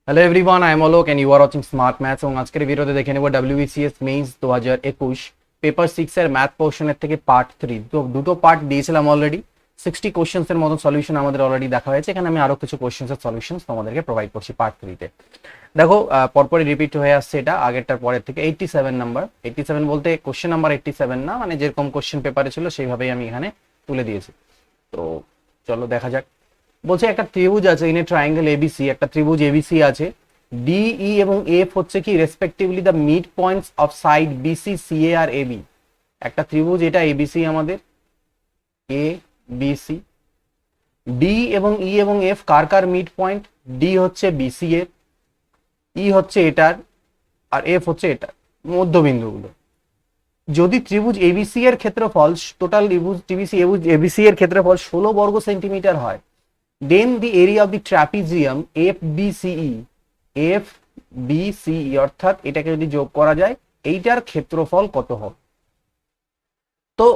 Hello everyone, I am Alok and you are watching smart maths. এবং আজকের ভিডিওতে দেখে নেব ডাব্লিউবিসিএস মেইনস 2021 পেপার 6 এর ম্যাথ পোর্শনের থেকে পার্ট 3। তো দুটো পার্ট দিয়েছিলাম অলরেডি। 60 কোশ্চেন্স এর মতো সলিউশন আমাদের অলরেডি দেখা হয়েছে। এখানে আমি আরো কিছু কোশ্চেন্স এর সলিউশন তোমাদেরকে প্রোভাইড করছি পার্ট 3 তে। দেখো, পরপরই রিপিট হয়ে আসছে, এটা আগেরটার পরের থেকে। 87 নাম্বার, 87 বলতে কোশ্চেন নাম্বার 87 না, মানে যেরকম কোশ্চেন পেপারে ছিল সেইভাবেই আমি এখানে তুলে দিয়েছি। তো চলো দেখা যাক। বলছে একটা ত্রিভুজ আছে, ইন এ ট্রায়াঙ্গেল এবিসি, একটা ত্রিভুজ এবিসি আছে। ডিই এবং এফ হচ্ছে কি respectively the mid points of side BC CA আর এবি। একটা ত্রিভুজ, এটা এবিসি আমাদের, এ বিসি। ডি এবং ই এবং এফ কার কার মিড পয়েন্ট? ডি হচ্ছে বিসি এর, ই হচ্ছে এটার, আর এফ হচ্ছে এটার মধ্যবিন্দুগুলো। যদি ত্রিভুজ এবিসি এর ক্ষেত্রফল, টোটাল ত্রিভুজ এবিসি এর ক্ষেত্রফল 16 বর্গ সেন্টিমিটার হয়, then the area of the trapezium FBCE, FBCE অর্থাৎ এটাকে যদি যোগ করা যায়, এইটার ক্ষেত্রফল কত হবে? তো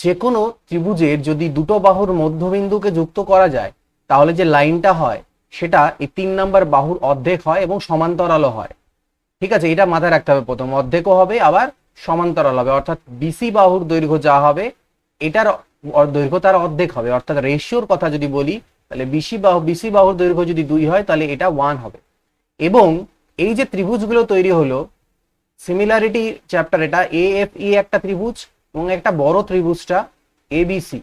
যে কোনো ত্রিভুজের যদি দুটো বাহুর মধ্যবিন্দুকে যুক্ত করা যায়, তাহলে যে লাইনটা হয় সেটা এই 3 নাম্বার বাহুর অর্ধেক হয় এবং সমান্তরালও হয়। ঠিক আছে, এটা মাথায় রাখতে হবে। প্রথম অর্ধেকও হবে, আবার সমান্তরাল হবে। অর্থাৎ বিসি বাহুর দৈর্ঘ্য যা হবে, এটার দৈর্ঘ্য তার অর্ধেক হবে। অর্থাৎ রেশিওর কথা যদি বলি, তাহলে বিসি বাহুর দৈর্ঘ্য যদি 2 হয়, তাহলে এটা 1 হবে। এবং এই যে ত্রিভুজগুলো তৈরি হলো, সিমিলারিটি চ্যাপ্টার, এটা এ এফ ই একটা ত্রিভুজ এবং একটা বড় ত্রিভুজটা এবিসি।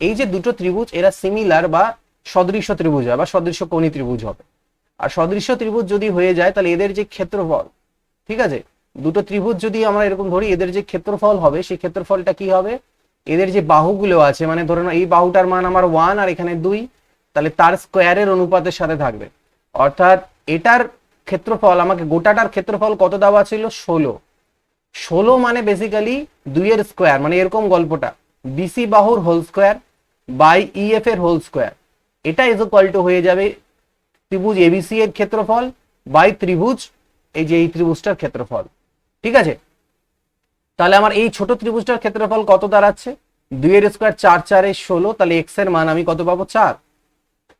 এই যে দুটো ত্রিভুজ, এরা সিমিলার বা সদৃশ্য ত্রিভুজ হয় বা সদৃশ্য কোণী ত্রিভুজ হবে। আর সদৃশ্য ত্রিভুজ যদি হয়ে যায়, তাহলে এদের যে ক্ষেত্রফল, ঠিক আছে, দুটো ত্রিভুজ যদি আমরা এরকম ধরি, এদের যে ক্ষেত্রফল হবে, সেই ক্ষেত্রফলটা কি হবে? এদের যে বাহুগুলো আছে, মানে ধরুন এই বাহুটার মান আমার 1 আর এখানে 2, তাহলে তার স্কোয়ারের অনুপাতের সাথে থাকবে। অর্থাৎ এটার ক্ষেত্রফল, আমাকে গোটাটার ক্ষেত্রফল কত দেওয়া ছিল? 16। 16 মানে বেসিক্যালি 2 এর স্কোয়ার, মানে এরকম গল্পটা, বিসি বাহুর হোল স্কোয়ার বাই ইএফ এর হোল স্কোয়ার। এটা ইজ ইকুয়াল টু হয়ে যাবে ত্রিভুজ এবিসি এর ক্ষেত্রফল বাই ত্রিভুজ, এই যে এই ত্রিভুজটার ক্ষেত্রফল। ঠিক আছে, তাহলে আমার এই ছোট ত্রিভুজটার ক্ষেত্রফল কত দাঁড়াচ্ছে? 2 এর স্কোয়ার 4 4 এর 16, তাহলে এক্স এর মান আমি কত পাবো? 4।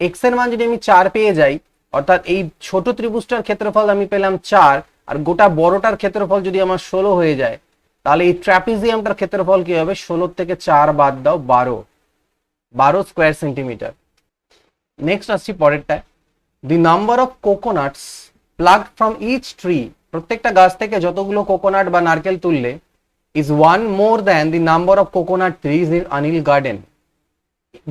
এক্স এর মান যদি আমি 4 পেয়ে যাই, অর্থাৎ এই ছোট ত্রিভুজটার ক্ষেত্রফল আমি পেলাম 4, আর গোটা বড়টার ক্ষেত্রফল যদি আমার 16 হয়ে যায়, তাহলে এই ট্রাপিজিয়ামটার ক্ষেত্রফল কি হবে? 16 থেকে 4 বাদ দাও, 12 স্কোয়ার সেন্টিমিটার। নেক্সট আসছি পরেরটায়। The number of coconuts plugged from each tree, প্রত্যেকটা গাছ থেকে যতগুলো কোকোনাট বা নারকেল তুললে, is one more than the number of coconut trees in Anil garden.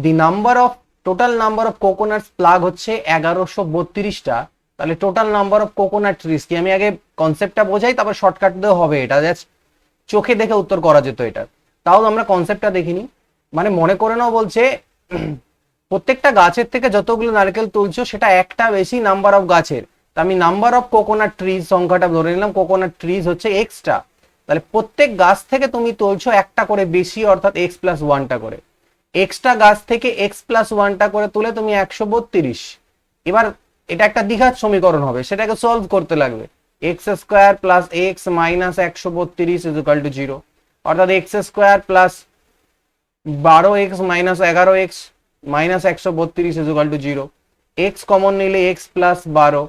The number of total number of coconuts plug হচ্ছে 1132টা। তাহলে total number of coconut trees কি, আমি আগে কনসেপ্টটা বোঝাই, তারপর শর্টকাট দিয়েও হবে। এটা জাস্ট চোখে দেখে উত্তর করা যেত এটা, তাও আমরা কনসেপ্টটা দেখিনি। মানে মনে করে নাও, বলছে প্রত্যেকটা গাছের থেকে যতগুলো নারকেল তুলছো, সেটা একটা বেশি নাম্বার অফ গাছের। তা আমি নাম্বার অফ কোকোনাট ট্রিজ সংখ্যাটা ধরে নিলাম, কোকোনাট ট্রিজ হচ্ছে এক্সট্রা। তাহলে প্রত্যেক গাছ থেকে তুমি তুলছো একটা করে বেশি, অর্থাৎ এক্স প্লাস 1টা করে। এক্সট্রা গাছ থেকে এক্স প্লাস 1টা করে তুলে তুমি 132। এবার এটা একটা দ্বিঘাত সমীকরণ হবে, সেটাকে সলভ করতে লাগবে। X square plus x minus 132 is equal two 0। অর্থাৎ x square plus 12x minus 11x minus 132 is equal two 0। X common নিলে এক্স প্লাস 12,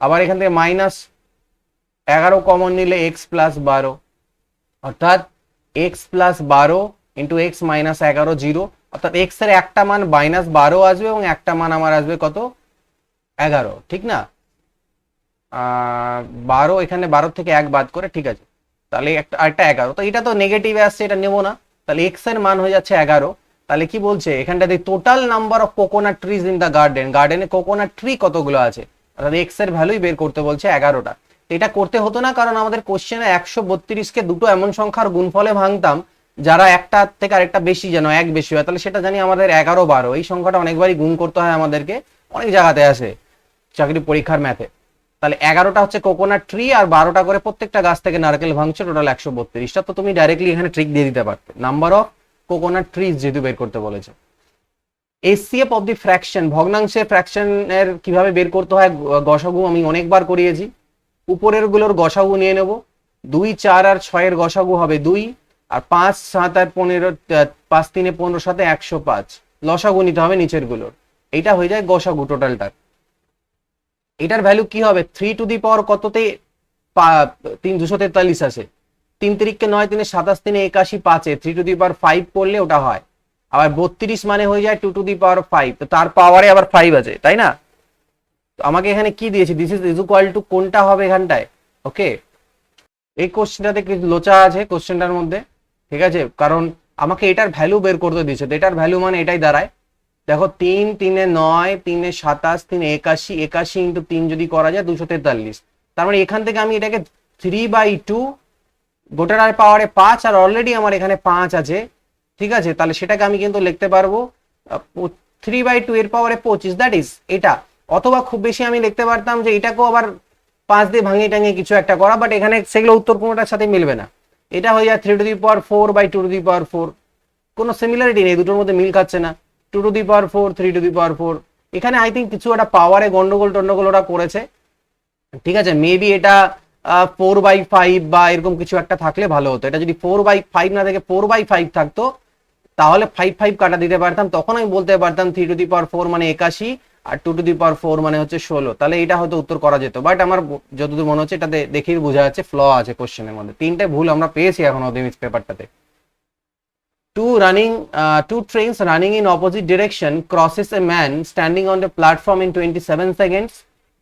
আবার এখান থেকে মাইনাস 11 কমন নিলে এক্স প্লাস 12, অর্থাৎ x plus 12 into x minus 11, 0। অর্থাৎ x এর একটা মান -12 আসবে এবং একটা মান আমার আসবে কত? 11, ঠিক না? 12, এখানে 12 থেকে 1 বাদ করে, ঠিক আছে, তাহলে একটা আরেকটা 11। তো এটা তো নেগেটিভে আসছে, এটা নেবো না। তাহলে এক্স এর মান হয়ে যাচ্ছে 11। তাহলে কি বলছে এখানটাতে? Total number of coconut trees in the garden, গার্ডেনে কোকোনাট ট্রি কতগুলো আছে, অর্থাৎ এক্স এর ভ্যালুই বের করতে বলছে 11টা। এটা করতে হতো না, কারণ আমাদের কোশ্চেনে 132কে দুটো এমন সংখ্যার গুণফলে ভাঙতাম যারা একটা থেকে আরেকটা বেশি, যেন এক বেশি হয়। তাহলে সেটা জানি আমাদের 11 12, এই সংখ্যাটা অনেকবারই গুণ করতে হয় আমাদেরকে, অনেক জায়গাতে আসে চাকরি পরীক্ষার ম্যাথে। তাহলে 11টা হচ্ছে কোকোনাট ট্রি, আর 12টা করে প্রত্যেকটা গাছ থেকে নারকেল ভাঙছে, টোটাল 132টা। তো তুমি ডাইরেক্টলি এখানে ট্রিক দিয়ে দিতে পারতে, নাম্বার অফ কোকোনাট ট্রিজ যেহেতু বের করতে বলেছে। এসসিএফ অফ দি ফ্র্যাকশন, ভগ্নাংশের ফ্র্যাকশনের কিভাবে বের করতে হয়, গসাগু আমি অনেকবার করিয়েছি। উপরের গুলোর গসাগু নিয়ে নেব, 2 4 আর 6 এর গসাগু হবে 2, আর 5 7 আর 15, 5 3 15 সাথে 105 লসাগু নিতে হবে নিচের গুলোর। এইটা হয়ে যায় গসাগু টোটালটার। এটার ভ্যালু কি হবে, 3 কততে 243 আছে, 3 3 × 9 3 27 3 81 5-এ 3 করলে ওটা হয়। আবার 32 মানে হয়ে যায় 2 5, তো তার পাওয়ারে আবার 5 আছে, তাই না? তো আমাকে এখানে কি দিয়েছে, দিস ইজ ইকুয়াল টু কোনটা হবে এখানটায়? ওকে, এই কোশ্চেনটাতে কিছু লোচা আছে কোশ্চেনটার মধ্যে, ঠিক আছে, কারণ আমাকে এটার ভ্যালু বের করতে দিয়েছে। তো এটার ভ্যালু মানে এটাই দাঁড়ায়, দেখো 3 3 9 3 27 3 81, 81 ইন্টু 3 যদি করা যায় 243। তার মানে এখান থেকে আমি এটাকে 3/2, গোটার পাওয়ারে 5, আর অলরেডি আমার এখানে 5 আছে, ঠিক আছে, তাহলে সেটাকে আমি কিন্তু লিখতে পারবো 3/2 এর পাওয়ারে 25, দ্যাট ইজ এটা। অথবা খুব বেশি আমি লিখতে পারতাম যে এটাকেও আবার 5 দিয়ে ভাঙিয়ে টাঙিয়ে কিছু একটা করা, বাট এখানে সেগুলো উত্তর কোনোটার সাথে মিলবে না। এটা হয়ে যায় 3/4/2, কোনো সিমিলারিটি নেই, দুটোর মধ্যে মিল খাচ্ছে না। 2/4 3/4, এখানে আই থিঙ্ক কিছু একটা পাওয়ারে গন্ডগোল টন্ডগোল ওরা করেছে, ঠিক আছে, মেবি এটা 4/5 বা এরকম কিছু একটা থাকলে ভালো হতো। এটা যদি 4/5 না থেকে 4/5 থাকতো তাহলে 5 কাটা দিতে পারতাম, তখন আমি বলতে পারতাম 3/4 মানে 81 আর 2/4 মানে হচ্ছে 16, তাহলে এটা হয়তো উত্তর করা যেত। বাট আমার যতদূর মনে হচ্ছে এটাতে দেখেই বোঝা যাচ্ছে ফ্ল আছে কোশ্চেনের মধ্যে, 3টে ভুল আমরা পেয়েছি এখন অব্দি পেপারটাতে। Two trains running in opposite direction crosses a man standing on the platform in 27 seconds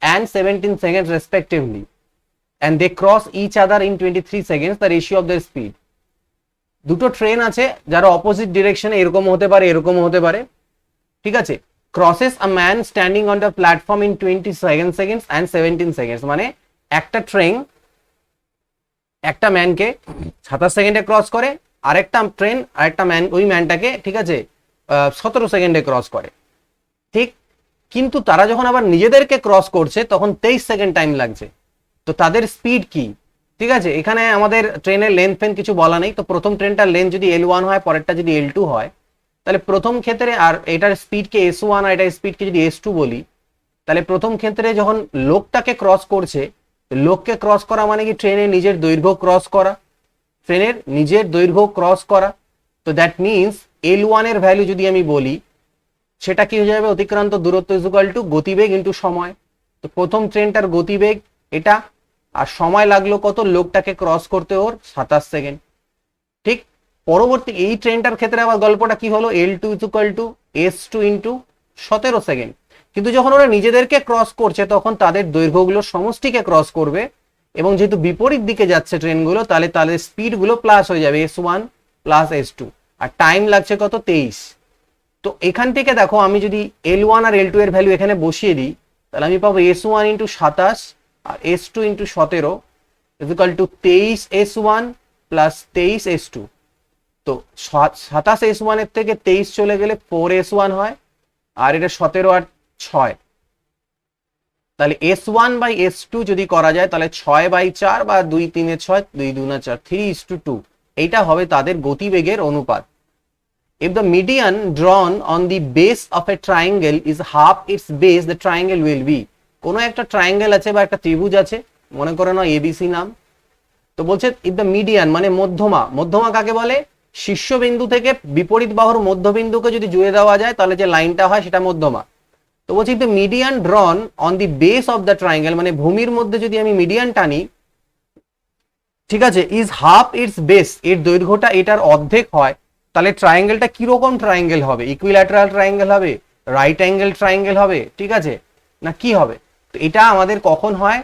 and 17 seconds respectively, and they cross each other in 23 seconds, the ratio of their speed. দুটো ট্রেন আছে যারা opposite ডিরেকশনে, এরকম হতে পারে এরকম হতে পারে, ঠিক আছে, crosses a man standing on the platform in 27 seconds and 17 seconds, মানে একটা ট্রেন একটা ম্যানকে 27 সেকেন্ডে ক্রস করে, আরেকটা ট্রেন আরেকটা ম্যান ওই ম্যানটাকে, ঠিক আছে, 17 সেকেন্ডে ক্রস করে, ঠিক। কিন্তু তারা যখন আবার নিজেদেরকে ক্রস করছে তখন 23 সেকেন্ড টাইম লাগছে। তো তাদের স্পিড কি, ঠিক আছে, এখানে আমাদের ট্রেনের লেন্থ ফেন কিছু বলা নেই। তো প্রথম ট্রেনটার লেন্থ যদি L1 হয়, পরেরটা যদি L2 হয়, তাহলে প্রথম ক্ষেত্রে, আর এটার স্পিডকে S1 আর এটার স্পিডকে যদি S2 বলি, তাহলে প্রথম ক্ষেত্রে যখন লোকটাকে ক্রস করছে, লোককে ক্রস করা মানে কি ট্রেনের নিজের দৈর্ঘ্য ক্রস করা, ট্রেনের নিজের দৈর্ঘ্য ক্রস করা। তো দ্যাট মিনস L1 এর ভ্যালু যদি আমি বলি, সেটা কি হয়ে যাবে, অতিক্রান্ত দূরত্ব ইজ ইকুয়াল টু গতিবেগ ইন্টু সময়। তো প্রথম ট্রেনটার গতিবেগ এটা, আর সময় লাগলো কত, লোকটাকে ক্রস করতে ওর 27 সেকেন্ড, ঠিক। পরবর্তী এই ট্রেনটার ক্ষেত্রে আবার গল্পটা কি হলো, L2 is equal two S2 into 17 second. কিন্তু যখন ওরা নিজেদেরকে ক্রস করছে তখন তাদের দৈর্ঘ্যগুলো সমষ্টিকে ক্রস করবে, এবং যেহেতু বিপরীত দিকে যাচ্ছে ট্রেনগুলো, তাহলে তাদের স্পিড গুলো প্লাস হয়ে যাবে, S1 প্লাস S2, আর টাইম লাগছে কত, 23। তো এখান থেকে দেখো আমি যদি L1 আর L2 এর ভ্যালু এখানে বসিয়ে দিই, তাহলে আমি পাবো S1 ইন্টু 27 আর S2 into 17 is equal to 23 S1 plus 23 S2। তো 27 S1 এর থেকে 23 চলে গেলে 4 S1 হয়, আর এটা 17 আর 6, তাহলে S1 বাই S2 যদি করা যায় তাহলে 6/4 বা 2 3 6 2 2 4, 3:2, এইটা হবে তাদের গতিবেগের অনুপাত। If the median drawn on the base of a triangle is half its base, the triangle will be, কোনো একটা ট্রায়াঙ্গেল আছে বা একটা ত্রিভুজ আছে, মনে করে নাও ABC নাম। তো বলছে if the median মানে মধ্যমা, মধ্যমা কাকে বলে, শীর্ষবিন্দু থেকে বিপরীত বাহুর মধ্যবিন্দুকে যদি জুড়ে দেওয়া যায় তাহলে যে লাইনটা হয় সেটা মধ্যমা। তো বলছি the median drawn on the base of the triangle, মানে ভূমির মধ্যে যদি আমি মিডিয়ান টানি, ঠিক আছে, is half its base, এর দৈর্ঘ্যটা এটার অর্ধেক হয়, তাহলে ট্রায়াঙ্গেলটা কিরকম ট্রায়াঙ্গেল হবে, ইকুইল্যাটারাল ট্রায়াঙ্গেল হবে, রাইট অ্যাঙ্গেল ট্রায়াঙ্গেল হবে, ঠিক আছে, না কি হবে? তো এটা আমাদের কখন হয়,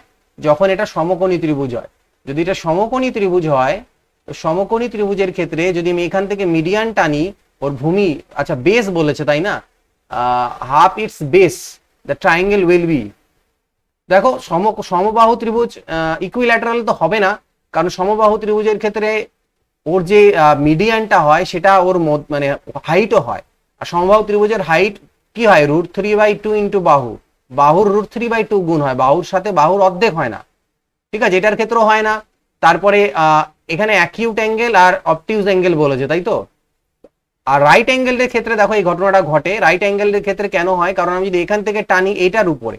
যখন এটা সমকোণী ত্রিভুজ হয়। যদি এটা সমকোণী ত্রিভুজ হয়, তো সমকোণী ত্রিভুজের ক্ষেত্রে যদি আমি এখান থেকে মিডিয়ান টানি, ওর ভূমি, আচ্ছা বেস বলেছে তাই না, half it's base the triangle will be. দেখো সমবাহু ত্রিভুজ ইকুইল্যাটারাল তো হবে না, কারণ সমবাহু ত্রিভুজের ক্ষেত্রে ওর যে মিডিয়ানটা হয় সেটা ওর মানে হাইটও হয়, আর সমবাহু ত্রিভুজের হাইট কি হয়, √3/2 ইন্টু বাহু, বাহুর √3/2 গুণ হয়, বাহুর সাথে বাহুর অর্ধেক হয় না, ঠিক আছে, এটার ক্ষেত্রেও হয় না। তারপরে এখানে অ্যাকিউট অ্যাঙ্গেল আর অবটিউজ অ্যাঙ্গেল বলেছে, তাই তো। আর রাইট অ্যাঙ্গেলের ক্ষেত্রে দেখো এই ঘটনাটা ঘটে, রাইট অ্যাঙ্গেলের ক্ষেত্রে কেন হয়, কারণ আমি যদি এখান থেকে টানি এটার উপরে,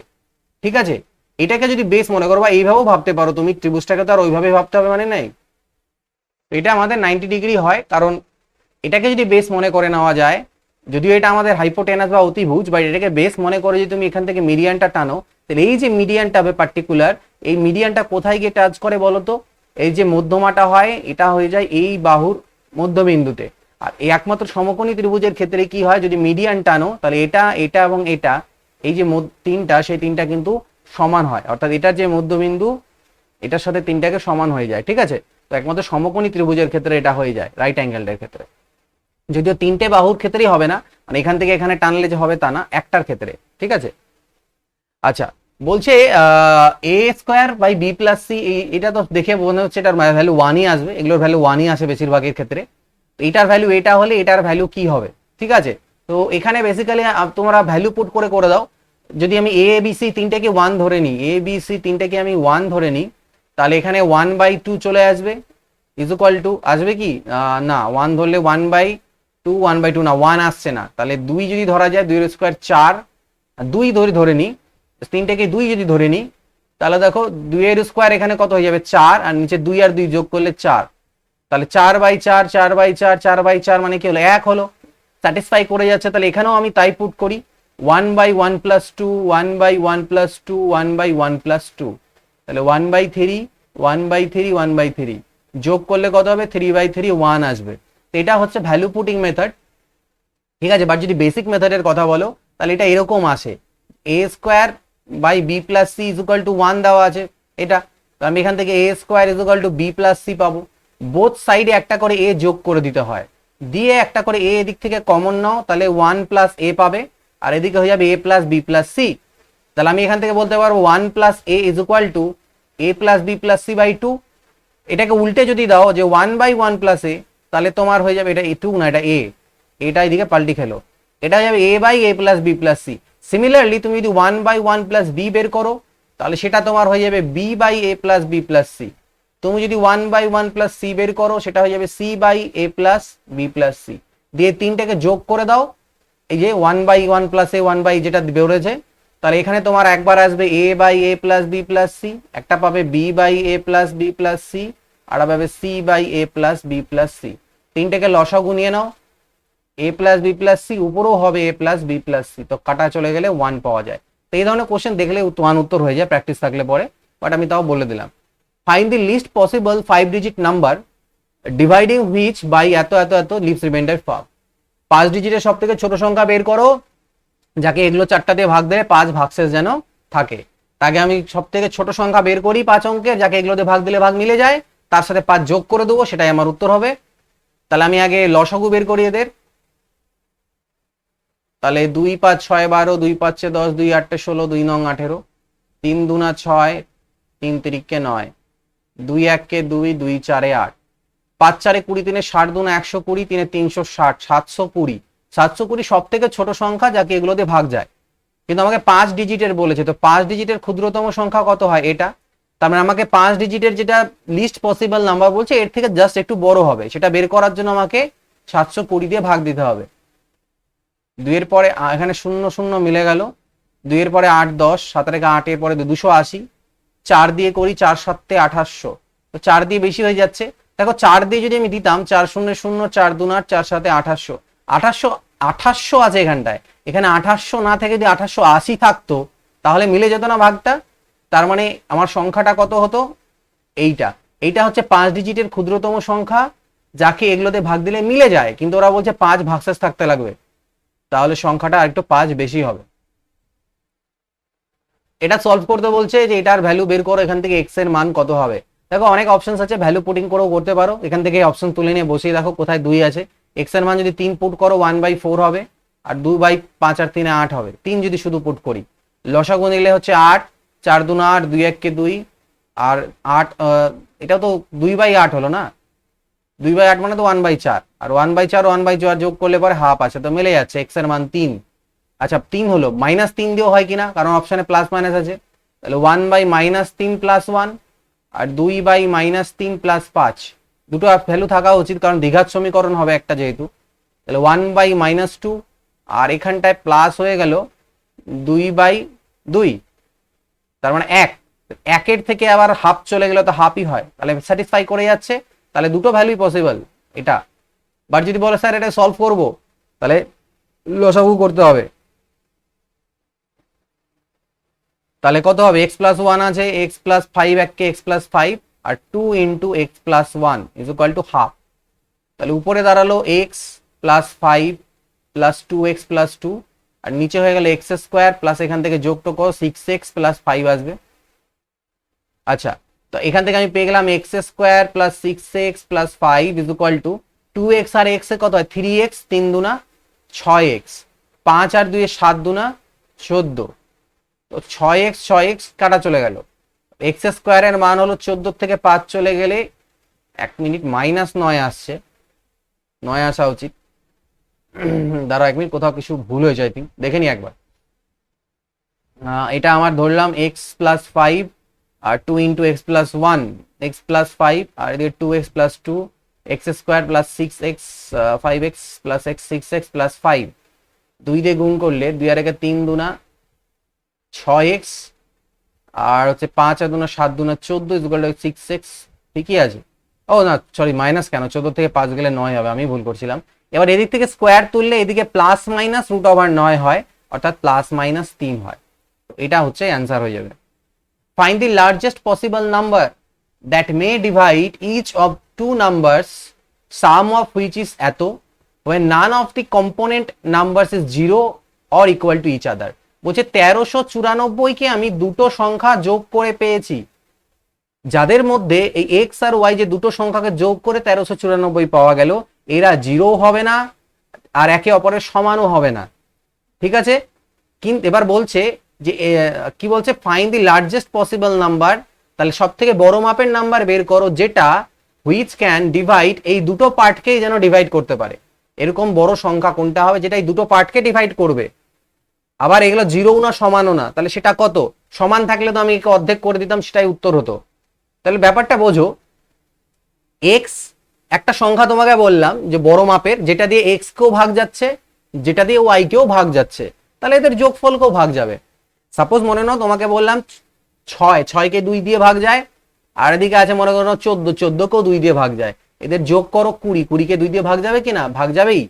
ঠিক আছে, এটাকে যদি বেস মনে করো বা এইভাবেও ভাবতে পারো তুমি, ত্রিভুজটাকে তো আর ওইভাবে ভাবতে হবে মানে নাই। এটা আমাদের 90 ডিগ্রি হয়, কারণ এটাকে যদি বেস মনে করে নেওয়া যায়, যদিও এটা আমাদের হাইপোটেনাস বা অতিভুজ, বাট এটাকে বেস মনে করে যদি তুমি এখান থেকে মিডিয়ানটা টানো, তাহলে এই যে মিডিয়ানটা হবে পার্টিকুলার, এই মিডিয়ানটা কোথায় গিয়ে টাচ করে বলো তো? এই যে মধ্যমাটা হয় এটা হয়ে যায় এই বাহুর মধ্যবিন্দুতে। আর এই একমাত্র সমকোণী ত্রিভুজের ক্ষেত্রে কি হয়, যদি মিডিয়ান টানো তাহলে এটা এটা এবং এটা এই যে তিনটা, সেই তিনটা কিন্তু সমান হয়, অর্থাৎ এটার যে মধ্যবিন্দু এটার সাথে তিনটাকে সমান হয়ে যায়। ঠিক আছে, তো একমাত্র সমকোণী ত্রিভুজের ক্ষেত্রে এটা হয়ে যায়, রাইট অ্যাঙ্গেলটার ক্ষেত্রে। যদিও তিনটে বাহুর ক্ষেত্রেই হবে না, মানে এখান থেকে এখানে টানলে যে হবে তা না, একটার ক্ষেত্রে। ঠিক আছে, আচ্ছা বলছে A square by B plus C, এটা তো দেখে মনে হচ্ছে এটার ভ্যালু ওয়ানই আসবে, এগুলোর ভ্যালু ওয়ানই আসে বেশিরভাগের ক্ষেত্রে। এটার ভ্যালু এটা হলে এটার ভ্যালু কি হবে? ঠিক আছে, তো এখানে বেসিক্যালি তোমরা ভ্যালু পুট করে দাও। যদি আমি এ বি সি তিনটাকে ওয়ান ধরে নিই, এ বি সি তিনটাকে আমি ওয়ান ধরে নিই, তাহলে এখানে 1/2 চলে আসবে, ইজ ইকুয়াল টু আসবে কি না, ওয়ান ধরলে 1/2, 1/2 না, ওয়ান আসছে না, তাহলে দুই যদি ধরা যায়, 2 এর স্কোয়ার 4, দুই ধরে নিই, তিনটাকে দুই যদি ধরে নিই, তাহলে দেখো 2 এর স্কোয়ার এখানে কত হয়ে যাবে 4, আর নিচে 2 আর 2 যোগ করলে 4, তাহলে 4/4, 4/4, 4/4 মানে কি হলো, 1 হলো, স্যাটিসফাই করে যাচ্ছে। তাহলে এখানেও আমি তাই পুট করি, 1/1 + 2, 1/1 + 2, 1/1 + 2, তাহলে 1/3, 1/3, 1/3 যোগ করলে কত হবে, 3/3, 1 আসবে। তো এটা হচ্ছে ভ্যালু পুটিং মেথড। ঠিক আছে, বাট যদি বেসিক মেথডের কথা বলো তাহলে এটা এরকম আসে, A square by B plus C is equal to 1 দেওয়া আছে এটা, তো আমি এখান থেকে A square is equal to B plus C পাবো। বোথ সাইডে একটা করে এ যোগ করে দিতে হয়, দিয়ে একটা করে এ এদিক থেকে কমন নাও, তাহলে 1 + এ পাবে, আর এদিকে হয়ে যাবে a + b + c। তাহলে আমি এখান থেকে বলতে পারবো 1 + a is equal two a + b + c/2। এটাকে উল্টে যদি দাও যে 1/1 + a, তাহলে তোমার হয়ে যাবে এটা 2 না, এটা a, এটা এদিকে পাল্টি খেলো, এটা হয়ে যাবে a/a + b + c। সিমিলারলি তুমি যদি 1/1 + b বের করো, তাহলে সেটা তোমার হয়ে যাবে b/a + b + c। তুমি যদি 1/1 + c বের করো, সেটা হয়ে যাবে c/a + b + c। দিয়ে তিনটাকে যোগ করে দাও, এই যে 1/1 + a 1/, যেটা বেরোছে, তাহলে এখানে তোমার একবার আসবে a/a + b + c, একটা পাবে b/a + b + c, আর পাবে c/a + b + c। তিনটাকে লসাগু নিয়ে নাও, a + b + c, উপরেও হবে a + b + c, তো কাটা চলে গেলে 1 পাওয়া যায়। তো এই ধরনের কোশ্চেন দেখলে ওয়ান উত্তর হয়ে যায় প্র্যাকটিস থাকলে পরে, বাট আমি তাও বলে দিলাম। Find the least possible 5-digit number dividing which by এত এত এত লিভস রিমাইন্ডার 5। 5 ডিজিটের সব থেকে ছোট সংখ্যা বের করো, যাকে এগুলো 4টা দিয়ে ভাগ দেবে 5 ভাগশেষ যেন থাকে। তাকে আমি সব থেকে ছোট সংখ্যা বের করি 5 অঙ্কের, যাকে এগুলোতে ভাগ দিলে ভাগ মিলে যায়, তার সাথে 5 যোগ করে দেবো, সেটাই আমার উত্তর হবে। তাহলে আমি আগে লসাগু বের করি এদের, তাহলে 2 5 6 12, 2 5 10, 2 8 16, 2 9 18, 3 2 6, 3 3 9, 2 1 2, 2 4 8, 5 4 20, 3 60, 2 120, 3 360, 720। 720 সব থেকে ছোট সংখ্যা যাকে এগুলোতে ভাগ যায়, কিন্তু আমাকে 5 ডিজিটের বলেছে, তো 5 ডিজিটের ক্ষুদ্রতম সংখ্যা কত হয় এটা, তার মানে আমাকে 5 ডিজিটের যেটা লিস্ট পসিবল নাম্বার বলছে এর থেকে জাস্ট একটু বড় হবে, সেটা বের করার জন্য আমাকে 720 দিয়ে ভাগ দিতে হবে। 2 এর পরে এখানে 0 0 মিলে গেল, 2 এর পরে 8 10, 7 রেখে 8 এর পরে 280, 4 দিয়ে করি 4 7 2800, তো 4 দিয়ে বেশি হয়ে যাচ্ছে। দেখো 4 দিয়ে যদি আমি দিতাম 4 0 0, 4 2 8, 4 7 2800, 2800 আছে এখানটায়, এখানে 2800 না থেকে যদি 2880 থাকতো তাহলে মিলে যেত না ভাগটা। তার মানে আমার সংখ্যাটা কত হতো, এইটা। এইটা হচ্ছে 5 ডিজিটের ক্ষুদ্রতম সংখ্যা যাকে এগুলোতে ভাগ দিলে মিলে যায়, কিন্তু ওরা বলছে 5 ভাগশেষ থাকতে লাগবে, তাহলে সংখ্যাটা আরেকটু 5 বেশি হবে। এটা সলভ করতে বলছে যে এটার ভ্যালু বের করো, এখান থেকে এক্স এর মান কত হবে। দেখো অনেক অপশনস আছে, ভ্যালু পুটিং করেও করতে পারো, এখান থেকে অপশন তুলে নিয়ে বসিয়ে দেখো কোথায় 2 আছে, এক্স এর মান যদি 3 পুট করো 1/4 হবে, আর 2/5 আর 3 8 হবে। 3 যদি শুধু পুট করি, লসাগু নিলে হচ্ছে 8, 4 2 8, 2 1 2, আর 8, এটা তো 2/8 হলো না, 2/8 মানে তো 1/4, আর 1/4 1/4 যোগ করলে পরে হাফ আছে, তো মিলে যাচ্ছে এক্স এর মান 3। আচ্ছা 3 হলো, -3 দিয়েও হয় কিনা, কারণ অপশনে প্লাস মাইনাস আছে, তাহলে 1/-3 + 1, আর 2/-3 + 5, দুটো ভ্যালু থাকা উচিত কারণ দ্বিঘাত সমীকরণ হবে একটা যেহেতু। তাহলে 1/-2, আর এখানটায় প্লাস হয়ে গেল 2/2, তার মানে 1, 1-এর থেকে আবার হাফ চলে গেলে তো হাফই হয়, তাহলে স্যাটিসফাই করে যাচ্ছে, তাহলে দুটো ভ্যালুই পসিবল এটা। বাট যদি বলে স্যার এটা সলভ করবো, তাহলে লসাগু করতে হবে। তাহলে কত হবে, এক্স প্লাস ওয়ান আছে, এক্স প্লাস ফাইভ এককে এক্স প্লাস ফাইভ, আর 2 into x plus one is equal to half. তাহলে উপরে দাঁড়ালো x plus five plus 2x plus 2, আর নিচে হয়ে গেল এক্স স্কোয়ার প্লাস এখান থেকে যোগ তো 6x প্লাস 5 আসবে। আচ্ছা, তো এখান থেকে আমি পেয়ে গেলাম x square plus 6x plus 5 is equal to 2x আর x এ কত হয় 3x, 3 দুনা 6x, 5 আর 2 7 দুনা 14, তো 6x কাটা চলে গেল। এক্স স্কোয়ারের মান হলো 14 থেকে 5 চলে গেলে 1 মিনিট -9 আসছে, 9 আসা উচিত। দাঁড়াও 1 মিনিট, কোথাও কিছু ভুল হয়েছে আই থিঙ্ক, দেখে নি একবার। এটা আমার ধরলাম এক্স প্লাস ফাইভ আর 2 into x plus one, X plus five আর এদিকে 2x plus 2, X square plus 6x 5x plus x 6x plus 5, 2 দিয়ে গুণ করলে 2 আর 1 3 দুনা 6x, আর হচ্ছে 5 আর দুনা 7 দুনা 14 ইজ ইকুয়াল টু 6x। ঠিকই আছে। ও না সরি, মাইনাস কেন, 14 থেকে 5 গেলে 9 হবে, আমি ভুল করছিলাম। এবার এদিক থেকে স্কোয়ার তুললে এদিকে প্লাস মাইনাস রুট ওভার 9 হয়, অর্থাৎ প্লাস মাইনাস 3 হয়। এটা হচ্ছে অ্যান্সার হয়ে যাবে। Find the largest possible number that may divide each of two numbers sum of which is এত when none of the component numbers is 0 or equal to each other। বলছে 1394 কে আমি দুটো সংখ্যা যোগ করে পেয়েছি, যাদের মধ্যে এই x আর y যে দুটো সংখ্যাকে যোগ করে 1394 পাওয়া গেল, এরা 0 হবে না আর একে অপরের সমানও হবে না। ঠিক আছে, কিন্তু এবার বলছে যে কি বলছে, find the largest possible number, তাহলে সব থেকে বড় মাপের নাম্বার বের করো যেটা হুইচ ক্যান ডিভাইড, এই দুটো পার্টকেই যেন ডিভাইড করতে পারে। এরকম বড় সংখ্যা কোনটা হবে যেটা এই দুটো পার্টকে ডিভাইড করবে, আবার এগুলো 0 না সমানও না, তাহলে সেটা কত? সমান থাকলে তো আমি একে অর্ধেক করে দিতাম, সেটাই উত্তর হতো। তাহলে ব্যাপারটা বোঝো, এক্স একটা সংখ্যা তোমাকে বললাম যে বড় মাপের, যেটা দিয়ে এক্স কেও ভাগ যাচ্ছে, যেটা দিয়ে ওয়াই কেও ভাগ যাচ্ছে, তাহলে এদের যোগফলকেও ভাগ যাবে। সাপোজ মনে নাও তোমাকে বললাম 6 কে 2 দিয়ে ভাগ যায়, আর এদিকে আছে মনে করো 14 কেও 2 দিয়ে ভাগ যায়, এদের যোগ করো 20 কে 2 দিয়ে ভাগ যাবে কিনা? ভাগ যাবেই।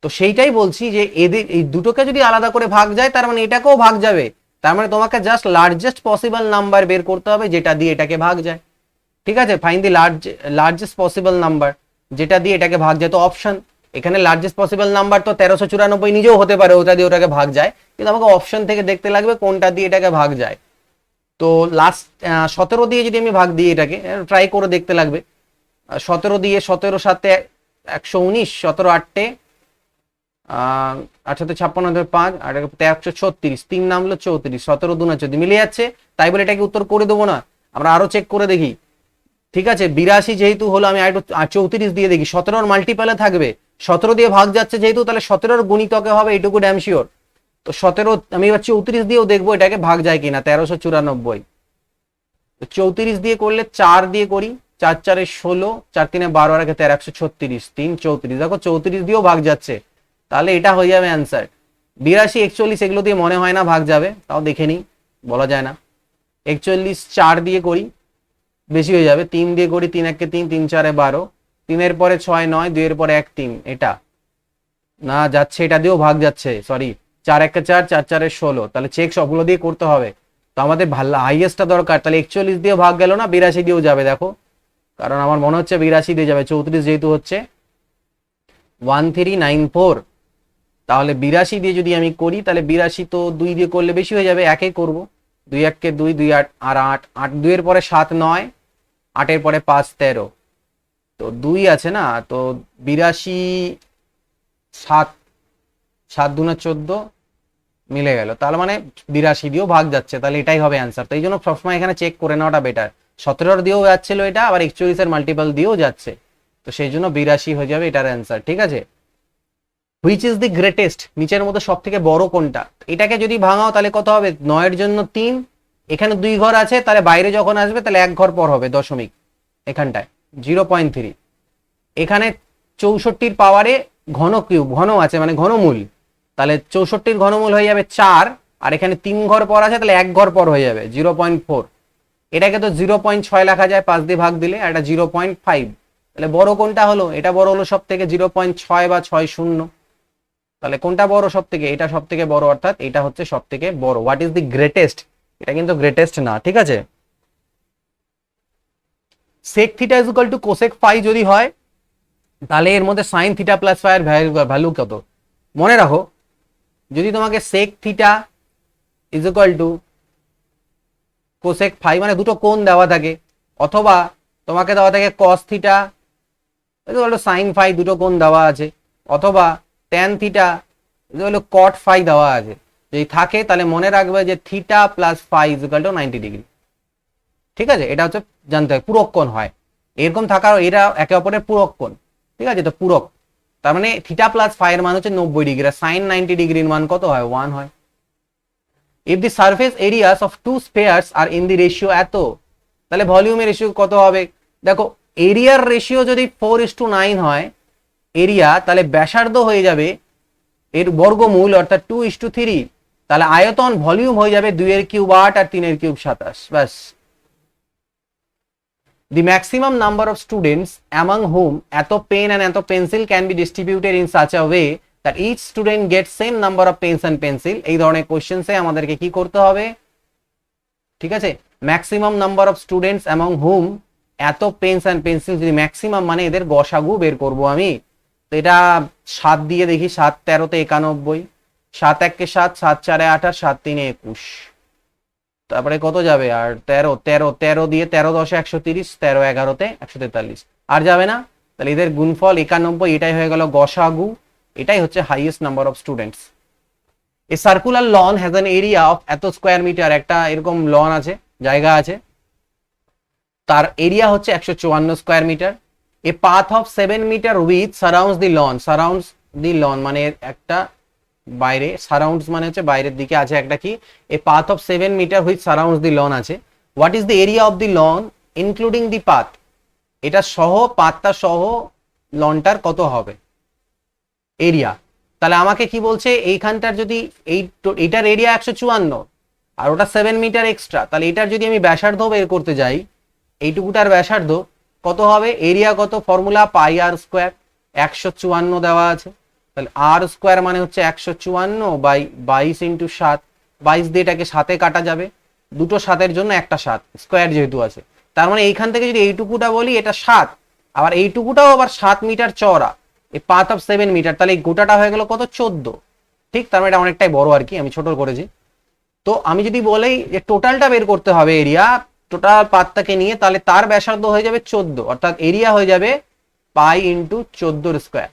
তো সেইটাই বলছি যে এদের এই দুটোকে যদি আলাদা করে ভাগ যায়, তার মানে এটাকেও ভাগ যাবে। তার মানে তোমাকে জাস্ট লার্জেস্ট পসিবল নাম্বার বের করতে হবে যেটা দিয়ে এটাকে ভাগ যায়। ঠিক আছে, find the largest possible number যেটা দিয়ে এটাকে ভাগ যায়। তো অপশন, এখানে লার্জেস্ট পসিবল নাম্বার তো 1394 নিজেও হতে পারে, ওটা দিয়ে ওটাকে ভাগ যায়, কিন্তু আমাকে অপশন থেকে দেখতে লাগবে কোনটা দিয়ে এটাকে ভাগ যায়। তো লাস্ট 17 দিয়ে যদি আমি ভাগ দিই, এটাকে ট্রাই করে দেখতে লাগবে। 17 দিয়ে 17 সাথে 119, 17 8 8 56 5 আর 136, 3 নাম হলো 34, 17 2 14 মিলে যাচ্ছে, তাই বলে এটাকে উত্তর করে দেবো না, আমরা আরো চেক করে দেখি। ঠিক আছে, 82 যেহেতু হলো, আমি একটু 34 দিয়ে দেখি, 17 মাল্টিপলে থাকবে, 17 দিয়ে ভাগ যাচ্ছে যেহেতু, তাহলে 17 গুণিতকে হবে, এইটুকু ড্যাম শিওর। তো 17 আমি এবার 34 দিয়েও দেখবো এটাকে ভাগ যায় কিনা, 1394। 34 দিয়ে করলে 4 দিয়ে করি, 4 4 16, 4 3 12 আর 136, 3 34, দেখো 34 দিয়েও ভাগ যাচ্ছে, তাহলে এটা হয়ে যাবে অ্যান্সার। 82 41 এগুলো দিয়ে মনে হয় না ভাগ যাবে, তাও দেখে নিই, বলা যায় না। 41 4 দিয়ে করি, বেশি হয়ে যাবে, 3 দিয়ে করি, 3 1 3, 3 4 12, 3 এর পরে 6 9, 2 এর পরে 1 3, এটা না যাচ্ছে, এটা দিয়েও ভাগ যাচ্ছে, সরি 4 1 4, 4 4 16, তাহলে চেক সবগুলো দিয়ে করতে হবে। তো আমাদের ভালো হাইয়েস্টটা দরকার, তাহলে 41 দিয়ে ভাগ গেল না, 82 দিয়েও যাবে দেখো, কারণ আমার মনে হচ্ছে 82 দিয়ে যাবে, 34 যেহেতু হচ্ছে 1394, তাহলে 82 দিয়ে যদি আমি করি, তাহলে 82 তো 2 দিয়ে করলে বেশি হয়ে যাবে, একে করব, 2 1 কে 2, 2 8 আর 8 8, 2 এর পরে 7 9, 8 এর পরে 5 13, তো 2 আছে না, তো 82 7 7 2 14 মিলে গেল, তাহলে মানে 82 দিয়েও ভাগ যাচ্ছে, তাহলে এটাই হবে অ্যান্সার। তো এই জন্য সবসময় এখানে চেক করে নেওয়াটা বেটার। 17 দিয়েও যাচ্ছিল এটা, আবার 41 এর মাল্টিপল দিয়েও যাচ্ছে, তো সেই জন্য 82 হয়ে যাবে এটার অ্যান্সার। ঠিক আছে, হুইচ ইজ দি গ্রেটেস্ট, নিচের মধ্যে সব থেকে বড় কোনটা? এটাকে যদি ভাঙাও তাহলে কত হবে, 9 এর জন্য 3, এখানে 2 ঘর আছে, তাহলে বাইরে যখন আসবে তাহলে 1 ঘর পর হবে, দশমিক এখানটায় 0.3, এখানে 64 পাওয়ারে ঘন কিউব, ঘন আছে মানে ঘনমূল, তাহলে 64 ঘনমূল হয়ে যাবে 4, আর এখানে 3 ঘর পর আছে, তাহলে 1 ঘর পর হয়ে যাবে 0.4, এটাকে তো 0.6 লেখা যায় 5 দিয়ে ভাগ দিলে, আর এটা 0.5, তাহলে বড় কোনটা হলো? এটা বড় হলো সব থেকে, 0.6 বা 6 0। তাহলে কোনটা বড় সব থেকে? এটা সব থেকে বড়, অর্থাৎ এটা হচ্ছে সব থেকে বড়। What is the greatest? এটা কিন্তু গ্রেটেস্ট না, ঠিক আছে। Sec theta is equal to cosec phi যদি হয়, তাহলে এর মধ্যে সাইন থিটা প্লাস ফাই এর ভ্যালু কত? মনে রাখো, যদি তোমাকে sec theta is equal to cosec phi মানে দুটো কোণ দেওয়া থাকে, অথবা তোমাকে দেওয়া থাকে cos theta is equal to sine phi, দুটো কোণ দেওয়া আছে, অথবা tan theta is equal two caught phi দেওয়া আছে, যদি থাকে তাহলে মনে রাখবে যে theta plus phi is equal to 90 degree. ঠিক আছে, এটা হচ্ছে জানতে হয় পূরক কোণ হয় এরকম থাকার, এরা একে অপরের পূরক কোণ, ঠিক আছে। তো পূরক তার মানে থিটা প্লাস ফাই এর মান হচ্ছে 90 ডিগ্রি, সাইন 90 ডিগ্রির মান কত হয়? 1 হয়। If the surface areas of two spheres are in the ratio এত, তাহলে ভলিউমের রেশিও কত হবে? দেখো, এরিয়ার রেশিও যদি 4:9 হয় এরিয়া, তাহলে ব্যাসার্ধ হয়ে যাবে এর বর্গমূল, অর্থাৎ 2:3। তাহলে আয়তন ভলিউম হয়ে যাবে 2 এর কিউব 8 আর 3 এর কিউব 27, ব্যাস। The maximum number of students among whom এত পেন and এত pencil can be distributed in such a way that each student gets same number of pens and pencil, এই ধরনের কোশ্চেন্সে আমাদেরকে কি করতে হবে? ঠিক আছে, maximum number of students among whom এত পেন্স অ্যান্ড পেন্সিল, যদি ম্যাক্সিমাম মানে এদের গসাগু বের করব আমি, তো এটা 7 দিয়ে দেখি, 7 13 91, 7 1 কে 7, 7 4 28, 7 3 21, তারপরে কত যাবে? আর 13 দিয়ে 13 10 130, 13 11 143, আর যাবে না। তাহলে এদের গুণফল 91, এটাই হয়ে গেল গসাগু, এটাই হচ্ছে highest number of students. A circular lawn has an area of এত স্কোয়ার মিটার, একটা এরকম লন আছে, জায়গা আছে, তার এরিয়া হচ্ছে 154 square metre. A path of 7 metre with surrounds the lawn মানে একটা বাইরে, সারাউন্ডস মানে হচ্ছে বাইরের দিকে আছে একটা কি, a path of 7 metre which surrounds the lawn আছে। What is the area of the lawn including the path? এটা সহ, পাথটা সহ লনটার কত হবে এরিয়া? তাহলে আমাকে কি বলছে, এইখানটার যদি এইটার এরিয়া 154 আর ওটা 7 মিটার এক্সট্রা, তাহলে এটার যদি আমি ব্যাসার্ধ বের করতে যাই, এইটুকুটার ব্যাসার্ধ কত হবে? এরিয়া কত? ফর্মুলা পাই আর স্কোয়ার, 154 দেওয়া আছে, তাহলে আর স্কোয়ার মানে হচ্ছে 154 বাই 22 ইন্টু 7, 22 দিয়ে এটাকে 7-এ কাটা যাবে, দুটো 7-এর জন্য একটা 7 স্কোয়ার যেহেতু আছে, তার মানে এইখান থেকে যদি এইটুকুটা বলি এটা 7, আবার এইটুকুটাও আবার 7 মিটার চওড়া, এই পাথ অফ 7 মিটার, তাহলে এই গোটাটা হয়ে গেল কত? 14। ঠিক, তার মানে এটা অনেকটাই বড় আর কি, আমি ছোট করেছি। তো আমি যদি বলি যে টোটালটা বের করতে হবে এরিয়া, টোটাল পাথটাকে নিয়ে, তাহলে তার ব্যাসার্ধ হয়ে যাবে 14, অর্থাৎ এরিয়া হয়ে যাবে পাই ইন্টু 14 স্কোয়ার।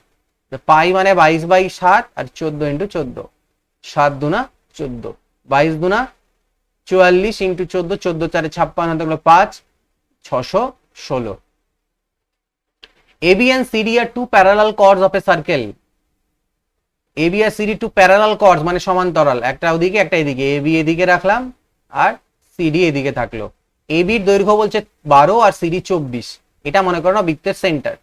পাই মানে 22/7 আর 14 ইন্টু 14, 7 দুনা 14, 22 দুনা 44 ইন্টু 14, 14 4 56 হতে গেল 5, 616। AB and CD are two parallel chords of a circle. AB আর CD টু প্যারালাল কর্ডস মানে সমান্তরাল, একটা ওদিকে একটা এদিকে, AB এদিকে রাখলাম আর CD এদিকে থাকলো। AB এর দৈর্ঘ্য বলছে 12 আর CD 24, এটা মনে করো না বৃত্তের centre.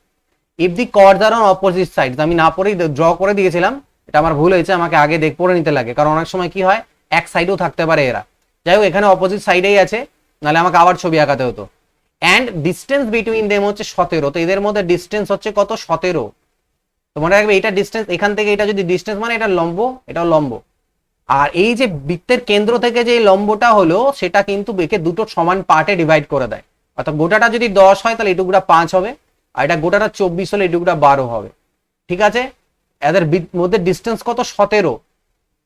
If the chords are on opposite sides, আমি না পড়েই ড্র করে দিয়েছিলাম, এটা আমার ভুল হয়েছে, আমাকে আগে পড়ে নিতে লাগে, কারণ অনেক সময় কি হয় এক সাইডেও থাকতে পারে এরা। যাই হোক, এখানে অপোজিট সাইডেই আছে, নাহলে আমাকে আবার ছবি আঁকাতে হতো। অ্যান্ড ডিস্টেন্স বিটুইন দেম হচ্ছে 17, তো এদের মধ্যে ডিস্টেন্স হচ্ছে কত? 17। তো মনে রাখবে এটা ডিস্টেন্স, এখান থেকে এটা যদি ডিস্টেন্স মানে এটা লম্ব, এটাও লম্ব, আর এই যে বৃত্তের কেন্দ্র থেকে যে লম্বটা হলো সেটা কিন্তু একে দুটো সমান পার্টে ডিভাইড করে দেয়, অর্থাৎ গোটাটা যদি 10 হয় তাহলে এটুকুটা 5 হবে, আর এটা গোটাটা 24 হলে এটুকুটা 12 হবে। ঠিক আছে, এদের মধ্যে ডিস্টেন্স কত? 17।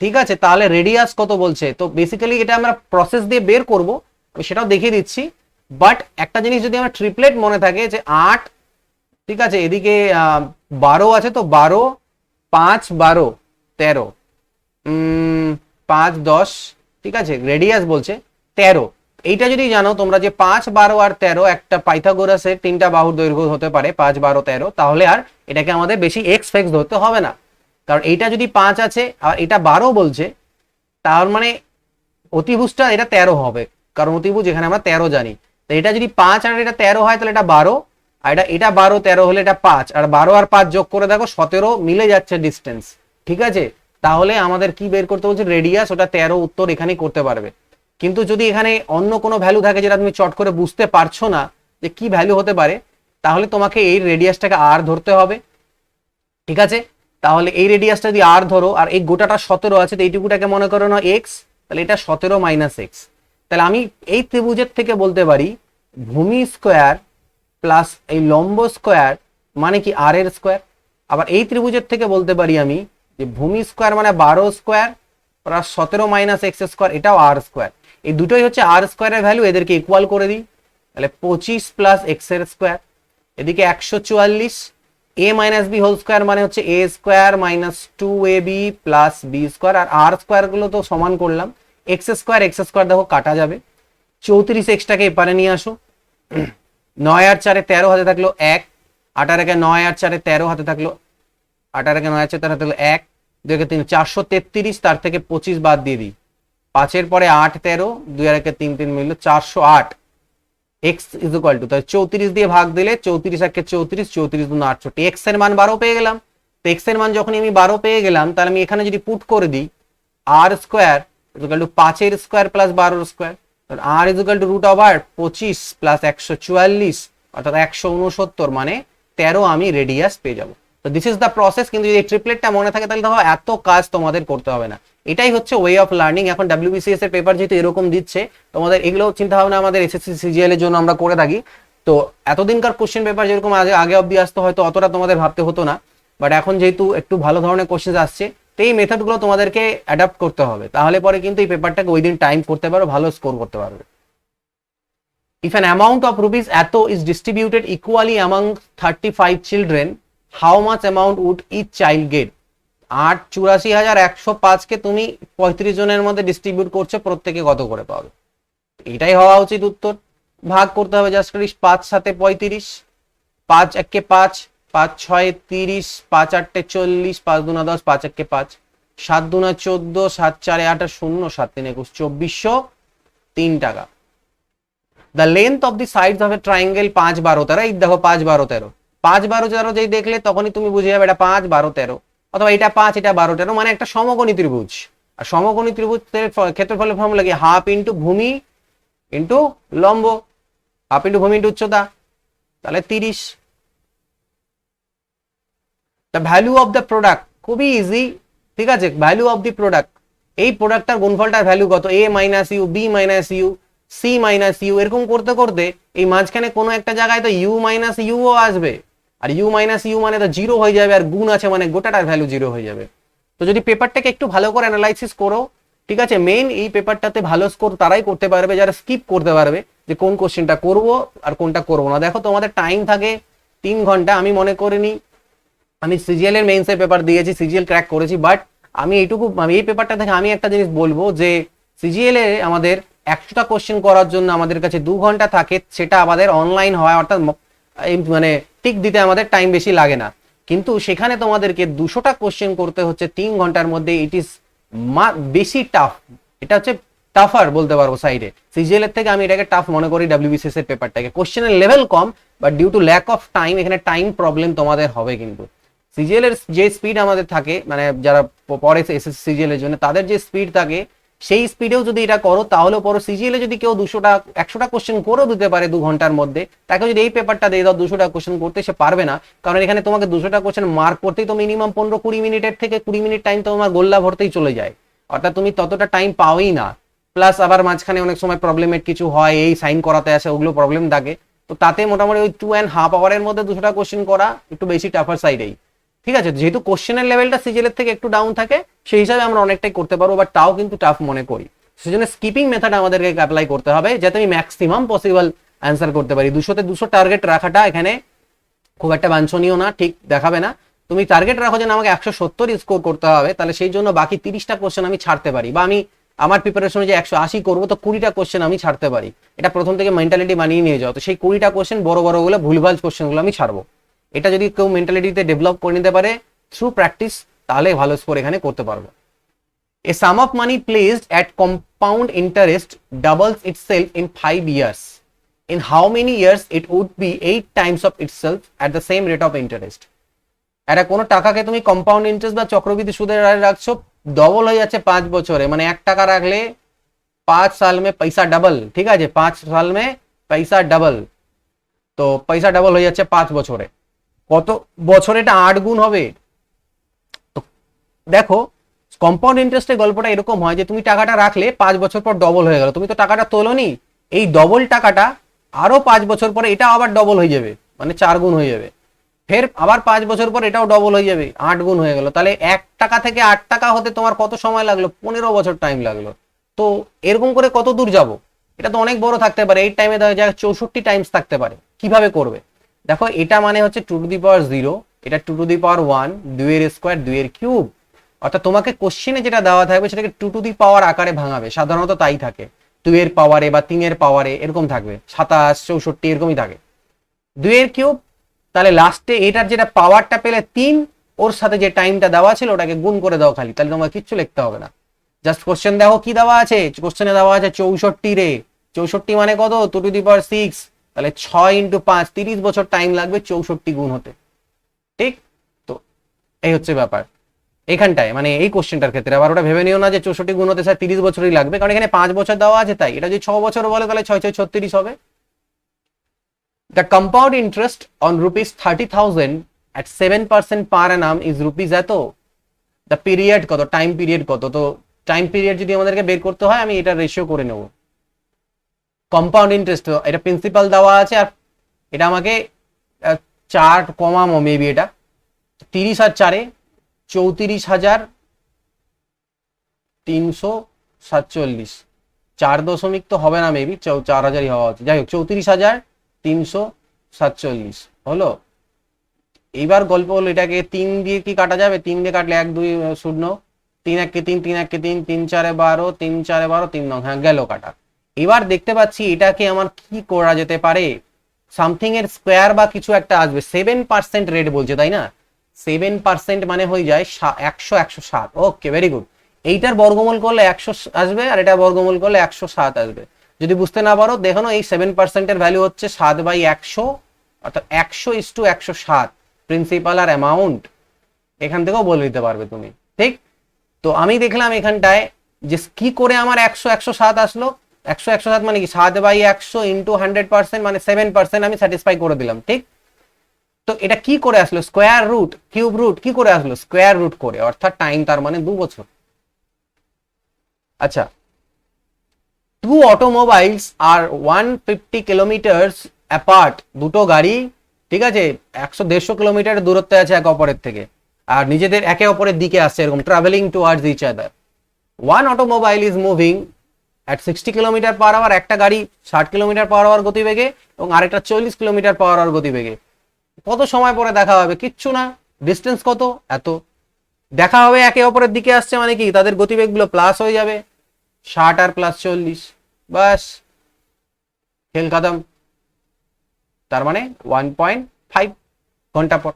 ঠিক আছে, তাহলে রেডিয়াস কত বলছে? তো বেসিক্যালি এটা আমরা প্রসেস দিয়ে বের করব, আমি সেটাও দেখিয়ে দিচ্ছি। বাট একটা জিনিস যদি আমার ট্রিপলেট মনে থাকে যে 8, ঠিক আছে, এদিকে 12 আছে, তো 12 5 12 13, 5 10, ঠিক আছে, রেডিয়াস বলছে 13। এইটা যদি জানো তোমরা যে 5 12 আর 13 একটা পাইথাগোরাসের 3টা বাহুর দৈর্ঘ্য হতে পারে 5 12 13, তাহলে আর এটাকে আমাদের বেশি এক্স ফেক্স ধরতে হবে না, কারণ এইটা যদি 5 আছে আর এটা 12 বলছে, তার মানে অতিভুজটা এটা 13 হবে, কারণ অতিভুজ এখানে আমরা 13 জানি। তো এটা যদি 5 আর এটা 13 হয় তাহলে এটা 12, আর এটা 12 13 হলে এটা 5, আর 12 আর 5 যোগ করে দেখো 17 মিলে যাচ্ছে ডিস্টেন্স। ঠিক আছে, তাহলে আমাদের কি বের করতে বলছে? রেডিয়াস, ওটা 13 উত্তর এখানেই করতে পারবে। কিন্তু যদি এখানে অন্য কোনো ভ্যালু থাকে যেটা তুমি চট করে বুঝতে পারছো না যে কি ভ্যালু হতে পারে, তাহলে তোমাকে এই রেডিয়াসটাকে আর ধরতে হবে। ঠিক আছে, তাহলে এই রেডিয়াসটা যদি আর ধরো, আর এই গোটাটা 17 আছে, তো এইটুকুটাকে মনে করো না এক্স, তাহলে এটা 17 মাইনাস এক্স। তাহলে আমি এই ত্রিভুজের থেকে বলতে পারি ভূমি স্কোয়ার প্লাস এই লম্ব স্কোয়ার মানে কি আর এর স্কোয়ার। আবার এই ত্রিভুজের থেকে বলতে পারি আমি যে ভূমি স্কোয়ার মানে 12 square plus 17 minus x square, এটাও আর স্কোয়ার। এই দুটোই হচ্ছে আর স্কোয়ারের ভ্যালু, এদেরকে ইকুয়াল করে দিই, তাহলে 25 প্লাস এক্স এর স্কোয়ার, এদিকে 144 a minus b whole square মানে হচ্ছে a square minus 2ab plus b square. আর স্কোয়ার গুলো তো সমান করলাম, এক্স স্কোয়ার দেখো কাটা যাবে, 34 এক্সটাকে এপারে নিয়ে আসো, 9 আর 4 13 হাতে থাকলো 1, 8 আর 1 9 আর 4 13 হাতে থাকলো, 8 আর 1 9 আর 4 হাতে থাকলো 1, 2 আর 3 433, তার থেকে 25 বাদ দিয়ে দিই, 5 এর পরে 8 13, 2 আর 1 3 3 মিললো 408, এক্স ইজ ইকুয়াল টু, তাহলে 34 দিয়ে ভাগ দিলে 34 একে 34, 34 দুগুণ 68, এক্স এর মান 12 পেয়ে গেলাম। তো এক্স এর মান যখন আমি 12 পেয়ে গেলাম, তাহলে আমি এখানে যদি পুট করে দিই আর স্কোয়ার ইকুয়াল টু 5 এর স্কোয়ার প্লাস 12 এর square, R is equal to root over 25 plus 144 অর্থাৎ 169, মানে 13 আমি রেডিয়াস পেয়ে যাবো। তো দিস ইজ দ্য প্রসেস। কিন্তু যদি ট্রিপলেটটা মনে থাকে তাহলে দেখো এত কাজ তোমাদের করতে হবে না। এটাই হচ্ছে ওয়ে অফ লার্নিং। এখন ডাব্লিউবিসিএস এর পেপার যেহেতু এরকম দিচ্ছে, তোমাদের এগুলো চিন্তা ভাবনা আমাদের এসএসসি সিজিএল এর জন্য আমরা করে থাকি। তো এতদিনকার কোশ্চেন পেপার যেরকম আগে অব্দি আসতো হয়তো অতটা তোমাদের ভাবতে হতো না, বাট এখন যেহেতু একটু ভালো ধরনের কোশ্চেন আসছে, তো এই মেথডগুলো তোমাদেরকে অ্যাডাপ্ট করতে হবে, তাহলে পরে কিন্তু এই পেপারটাকে উইদিন টাইম করতে পারো, ভালো স্কোর করতে পারবে। If an amount of rupees এত is distributed equally among 35 children, how much amount would each child get? 84,105 কে তুমি 35 জনের মধ্যে ডিস্ট্রিবিউট করছো, প্রত্যেকে কত করে পাবে? এটাই হওয়া উচিত উত্তর। ভাগ করতে হবে জাস্ট 5 7 35, 5 1 5, 5 6 30, 5 8 40, 5 2 10, 5 1 5, 7 2 14, 7 4 8 0, 7 3 21, 2403 টাকা। The length of the sides of a triangle 5 12 13, এই দেখো 5 12 13, 5 12 13 যেই দেখলে তখনই তুমি বুঝে যাবে এটা 5 12 13, অথবা এটা 5 এটা 12 13, মানে একটা সমকোণী ত্রিভুজ। আর সমকোণী ত্রিভুজের ক্ষেত্রফলের ফর্মুলা কি? হাফ ইন্টু ভূমি ইন্টু লম্ব, হাফ ইন্টু ভূমি ইন্টু উচ্চতা, তাহলে 30। The value of the product, খুবই ইজি, ঠিক আছে? ভ্যালু অফ দি প্রোডাক্ট, এই প্রোডাক্টটার গুণফলটার ভ্যালু কত? A minus u, b minus u, c minus u, এরকম করতে করতে এই মাঝখানে কোনো একটা জায়গায় তো ইউ মাইনাস ইউও আসবে, আর ইউ মাইনাস ইউ মানে তো জিরো হয়ে যাবে, আর গুণ আছে মানে গোটাটার ভ্যালু জিরো হয়ে যাবে। তো যদি পেপারটাকে একটু ভালো করে অ্যানালাইসিস করো, ঠিক আছে, মেইন এই পেপারটাতে ভালো স্কোর তারাই করতে পারবে যারা স্কিপ করতে পারবে যে কোন কোশ্চেনটা করব আর কোনটা করবো না। দেখো তোমাদের টাইম থাকে 3 ঘন্টা, আমি মনে করিনি আমি সিজিএল এর মেইনসের পেপার দিয়েছি, সিজিএল ক্র্যাক করেছি, বাট আমি এই পেপারটা থেকে আমি একটা জিনিস বলবো যে সিজিএল এ আমাদের 100টা কোশ্চেন করার জন্য আমাদের কাছে 2 ঘন্টা থাকে, সেটা আমাদের অনলাইন হয়, অর্থাৎ মানে টিক দিতে আমাদের টাইম বেশি লাগে না। কিন্তু সেখানে তোমাদেরকে 200টা কোশ্চেন করতে হচ্ছে 3 ঘন্টার মধ্যে, ইট ইজ বেশি টাফ, এটা হচ্ছে টাফার বলতে পারবো সাইডে। সিজিএল এর থেকে আমি এটাকে টাফ মনে করি ডাব্লিউবিসিএস এর পেপারটাকে। কোশ্চেনের লেভেল কম, but due to lack of time এখানে টাইম প্রবলেম তোমাদের হবে। কিন্তু সিজিএল এর যে স্পিড আমাদের থাকে, মানে যারা পড়ে এসএসসি সিজিএল এর জন্য তাদের যে স্পিড থাকে, সেই স্পিডেও যদি এটা করো তাহলে পরে সিজিএল এ যদি কেউ 200টা 100টা কোশ্চেন করেও দিতে পারে 2 ঘন্টার মধ্যে, তাকে যদি এই পেপারটা দিয়ে দাও 200টা কোশ্চেন করতে, সে পারবে না। কারণ এখানে তোমাকে 200টা কোশ্চেন মার্ক করতেই তো মিনিমাম 15-20 মিনিটের থেকে 20 মিনিট টাইম তোমার গোল্লা ভরতেই চলে যায়, অর্থাৎ তুমি ততটা টাইম পাওই না। প্লাস আবার মাঝখানে অনেক সময় প্রবলেমের কিছু হয়, এই সাইন করাতে আসে, ওগুলো প্রবলেম থাকে। তো তাতে মোটামুটি ওই 2.5 আওয়ারের মধ্যে 200টা কোশ্চেন করা একটু বেশি টাফার সাইডেই, ঠিক আছে? যেহেতু কোশ্চেনের লেভেলটা সিজিএল এর থেকে একটু ডাউন থাকে, সেই হিসাবে আমরা অনেকটাই করতে পারবো, বাট তাও কিন্তু টাফ মনে করি। সেজন্য স্কিপিং মেথড আমাদেরকে অ্যাপ্লাই করতে হবে, যাতে আমি ম্যাক্সিমাম পসিবল অ্যান্সার করতে পারি। 200তে 200 টার্গেট রাখাটা এখানে খুব একটা বাঞ্ছনীয় না, ঠিক দেখাবে না। তুমি টার্গেট রাখো যে আমাকে 170 স্কোর করতে হবে, তাহলে সেই জন্য বাকি 30টা কোশ্চেন আমি ছাড়তে পারি, বা আমি আমার প্রিপারেশনে যে 180 করবো, তো 20টা কোশ্চেন আমি ছাড়তে পারি। এটা প্রথম থেকে মেন্টালিটি বানিয়ে নিয়ে যাও, তো সেই 20টা কোশ্চেন বড় বড়গুলো ভুলভাল কোশ্চেনগুলো আমি ছাড়বো। এটা যদি কেউ মেন্টালিটিতে ডেভেলপ করে নিতে পারে থ্রু প্র্যাকটিস, তাহলে ভালো স্কোর এখানে করতে পারবে। A sum of money placed at compound interest doubles itself in 5 years. In how many years it would be 8 times of itself at the same rate of interest? এটা কোনো টাকাকে তুমি compound interest বা চক্রবৃদ্ধি সুদের হারে রাখছো, ডবল হয়ে যাচ্ছে 5 বছরে, মানে 1 টাকা রাখলে 5 সাল মে পয়সা ডবল, ঠিক আছে? 5 সাল মে পয়সা ডবল, তো পয়সা ডবল হয়ে যাচ্ছে 5 বছরে। কত বছরে এটা 8 গুণ হবে, দেখো কম্পাউন্ড ইন্টারেস্টের গল্পটা এরকম হয় যে তুমি টাকাটা রাখলে 5 বছর পর ডবল হয়ে গেল, তুমি তো টাকাটা তোলোনি, এই ডবল টাকাটা আরো 5 বছর পরে এটা আবার ডবল হয়ে যাবে, মানে 4 গুণ হয়ে যাবে, ফের আবার 5 বছর পর এটাও ডবল হয়ে যাবে, 8 গুণ হয়ে গেল। তাহলে 1 টাকা থেকে 8 টাকা হতে তোমার কত সময় লাগলো? 15 বছর টাইম লাগলো। তো এরকম করে কত দূর যাব? এটা তো অনেক বড় থাকতে পারে, এই টাইমে দেখা যায় 64 টাইমস থাকতে পারে। কিভাবে করবে দেখো, এটা মানে হচ্ছে 2^0, এটা 2^1, 2 এর স্কোয়ার 2 এর কিউব। অর্থাৎ তোমাকে কোশ্চেনে যেটা দেওয়া থাকবে সেটাকে 2 আকারে ভাঙাবে, সাধারণত তাই থাকে, 2 এর পাওয়ারে বা 3 এর পাওয়ারে এরকম থাকবে, 27, 64 এরকমই থাকে। 2 এর কিউব, তাহলে লাস্টে এটার যেটা পাওয়ারটা পেলে 3, ওর সাথে যে টাইমটা দেওয়া ছিল ওটাকে গুণ করে দাও খালি, তাহলে তোমাকে কিচ্ছু লিখতে হবে না। জাস্ট কোশ্চেন দেখো কি দেওয়া আছে, কোশ্চেনে দেওয়া আছে 64 রে, 64 মানে কত? 2^6, তাহলে 6 × 5, 30 বছর টাইম লাগবে 64 গুণ হতে। ঠিক তো, এই হচ্ছে ব্যাপার এখানটায়, মানে এই কোশ্চেনটার ক্ষেত্রে। আবার ওটা ভেবে নিও না যে 64 গুণ হতে স্যার 30 বছরই লাগবে, কারণ এখানে 5 বছর দেওয়া আছে তাই। এটা যদি 6 বছর বলে তাহলে 6 × 6 = 36 হবে। The compound interest on rupees 30,000 at 7% per annum is rupees এত। দ্য পিরিয়ড কত, টাইম পিরিয়ড কত? তো টাইম পিরিয়ড যদি আমাদেরকে বের করতে হয় আমি এটা রেশিও করে নেব। কম্পাউন্ড ইন্টারেস্ট, এটা প্রিন্সিপাল দেওয়া আছে, আর এটা আমাকে 4 কমামো মেবি, এটা 30 আর 4 34,347, 4 দশমিক তো হবে না মেবি, 4,000ই হওয়া উচিত, যাই হোক 34,347 হলো। এইবার গল্প হলো, এটাকে 3 দিয়ে কি কাটা যাবে? 3 দিয়ে কাটলে 1 2 শূন্য, 3 1 কে 3, 3 1 কে 3, 3 4 12, 3 4 12, 3 9, হ্যাঁ গেল কাটা। এবার দেখতে পাচ্ছি এটাকে আমার কি করা যেতে পারে, সামথিং এর স্কোয়ার বা কিছু একটা আসবে। 7% রেট বলছে তাই না, 7% মানে হয়ে যায় 100, 107। ওকে, ভেরি গুড। এইটার বর্গমূল করলে 100 আসবে, আর এটা বর্গমূল করলে 107 আসবে। যদি বুঝতে না পারো দেখো না, এই 7% এর ভ্যালু হচ্ছে 7/100, অর্থাৎ 100:107 প্রিন্সিপাল আর অ্যামাউন্ট। এখান থেকেও বলে দিতে পারবে তুমি, ঠিক। তো আমি দেখলাম এখানটায় যে কি করে আমার 100:107 আসলো। 100:107 মানে কি? 7/100 × 100%, মানে 7% আমি স্যাটিসফাই করে দিলাম, ঠিক। তো এটা কি করে আসলো? স্কোয়ার রুট, কিউব রুট, কি করে আসলো? স্কোয়ার রুট করে, অর্থাৎ টাইম তার মানে 2 বছর। আচ্ছা, 2 automobiles are 150 kilometers apart, দুটো গাড়ি, ঠিক আছে, 100-150 কিলোমিটার দূরত্বে আছে একে অপরের থেকে, আর নিজেদের একে অপরের দিকে আসছে এরকম, travelling towards each other. One automobile is moving at 60 kilometre per hour, একটা গাড়ি 60 কিলোমিটার পার আওয়ার গতিবেগে, এবং আরেকটা 40 কিলোমিটার পার আওয়ার গতিবেগে। কত সময় পরে দেখা হবে? কিচ্ছু না। ডিস্টেন্স কত? এত। দেখা হবে একে অপরের দিকে আসছে মানে কি, তাদের গতিবেগগুলো প্লাস হয়ে যাবে, 60 আর প্লাস 40, বাস খেল খতম। তার মানে 1.5 ঘন্টা পর।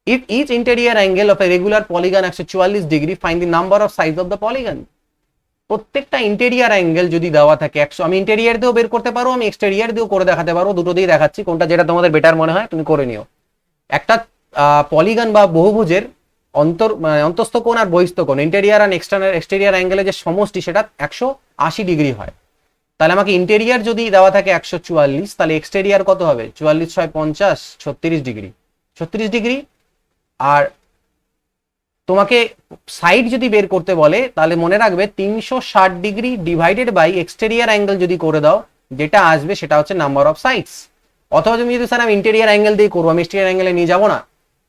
If each interior angle of a regular polygon 144 degree, find the number of sides of the polygon. প্রত্যেকটা ইন্টেরিয়ার অ্যাঙ্গেল যদি দেওয়া থাকে 100, আমি ইন্টেরিয়ার দিয়েও বের করতে পারো, আমি এক্সটেরিয়ার দিয়েও করে দেখাতে পারো, দুটো দিয়েই দেখাচ্ছি, কোনটা যেটা তোমাদের বেটার মনে হয় তুমি করে নিও। একটা পলিগন বা বহুভুজের অন্তস্থ কোণ আর বহিস্থ কোণ, ইন্টেরিয়ার আর এক্সটেরিয়ার অ্যাঙ্গেলের যে সমষ্টি সেটা 180 ডিগ্রি হয়। তাহলে আমাকে ইন্টেরিয়ার যদি দেওয়া থাকে 144, তাহলে এক্সটেরিয়ার কত হবে? 44 × 6 = 50, 36 ডিগ্রি, 36 ডিগ্রি। আর তোমাকে সাইড যদি বের করতে বলে তাহলে মনে রাখবে 360 degree divided by exterior angle যদি করে দাও, যেটা আসবে সেটা হচ্ছে নাম্বার অফ সাইডস। অথবা তুমি যদি স্যার আমি ইন্টেরিয়ার অ্যাঙ্গেল দিয়ে করবো, আমি এক্সটেরিয়ার অ্যাঙ্গেলে নিয়ে যাবো না,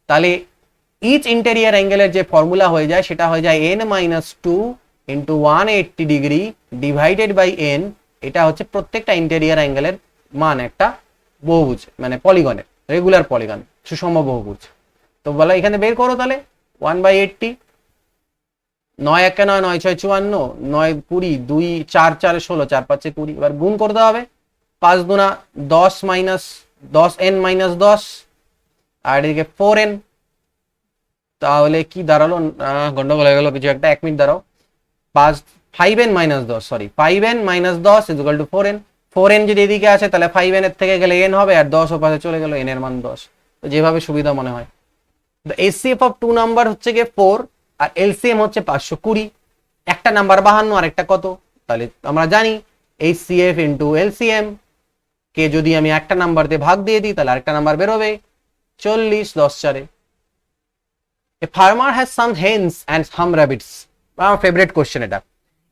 তাহলে ইচ ইন্টেরিয়ার অ্যাঙ্গেলের যে ফর্মুলা হয়ে যায় সেটা হয়ে যায় n-2 × 180 degree divided by n। এটা হচ্ছে প্রত্যেকটা ইন্টেরিয়ার অ্যাঙ্গেলের মান একটা বহুভুজ, মানে পলিগনের, রেগুলার পলিগন, সুষম বহুভুজ। তো বলো এখানে বের করো তাহলে 1/80, 9 1 9, 9 6 54, 9 20, 2 4 4 16, 4 5 20। এবার গুণ করতে হবে, 5 দুনা 10 10 n - 10, আর এদিকে 4n। তাহলে কি দাঁড়ালো? গন্ডগোল হয়ে গেল কিছু একটা, 1 মিনিট দাঁড়াও। 5n - 10, sorry, 5n - 10 = 4n। 4n যদি এদিকে আছে তাহলে 5n এর থেকে গেলে n হবে, আর 10 ও পাশে চলে গেল, n এর মান 10। তো যেভাবে সুবিধা মনে হয়। The HCF of 2 নাম্বার হচ্ছে গিয়ে 4, আর LCM হচ্ছে 520। একটা নাম্বার 52 আর একটা কত? তাহলে আমরা জানি HCF × LCM কে যদি আমি একটা নাম্বার দিয়ে ভাগ দিয়ে দিই তাহলে আরেকটা নাম্বার বেরোবে 40, 10 4। A farmer has some hens and some rabbits. আমার ফেভারিট কোশ্চেন এটা।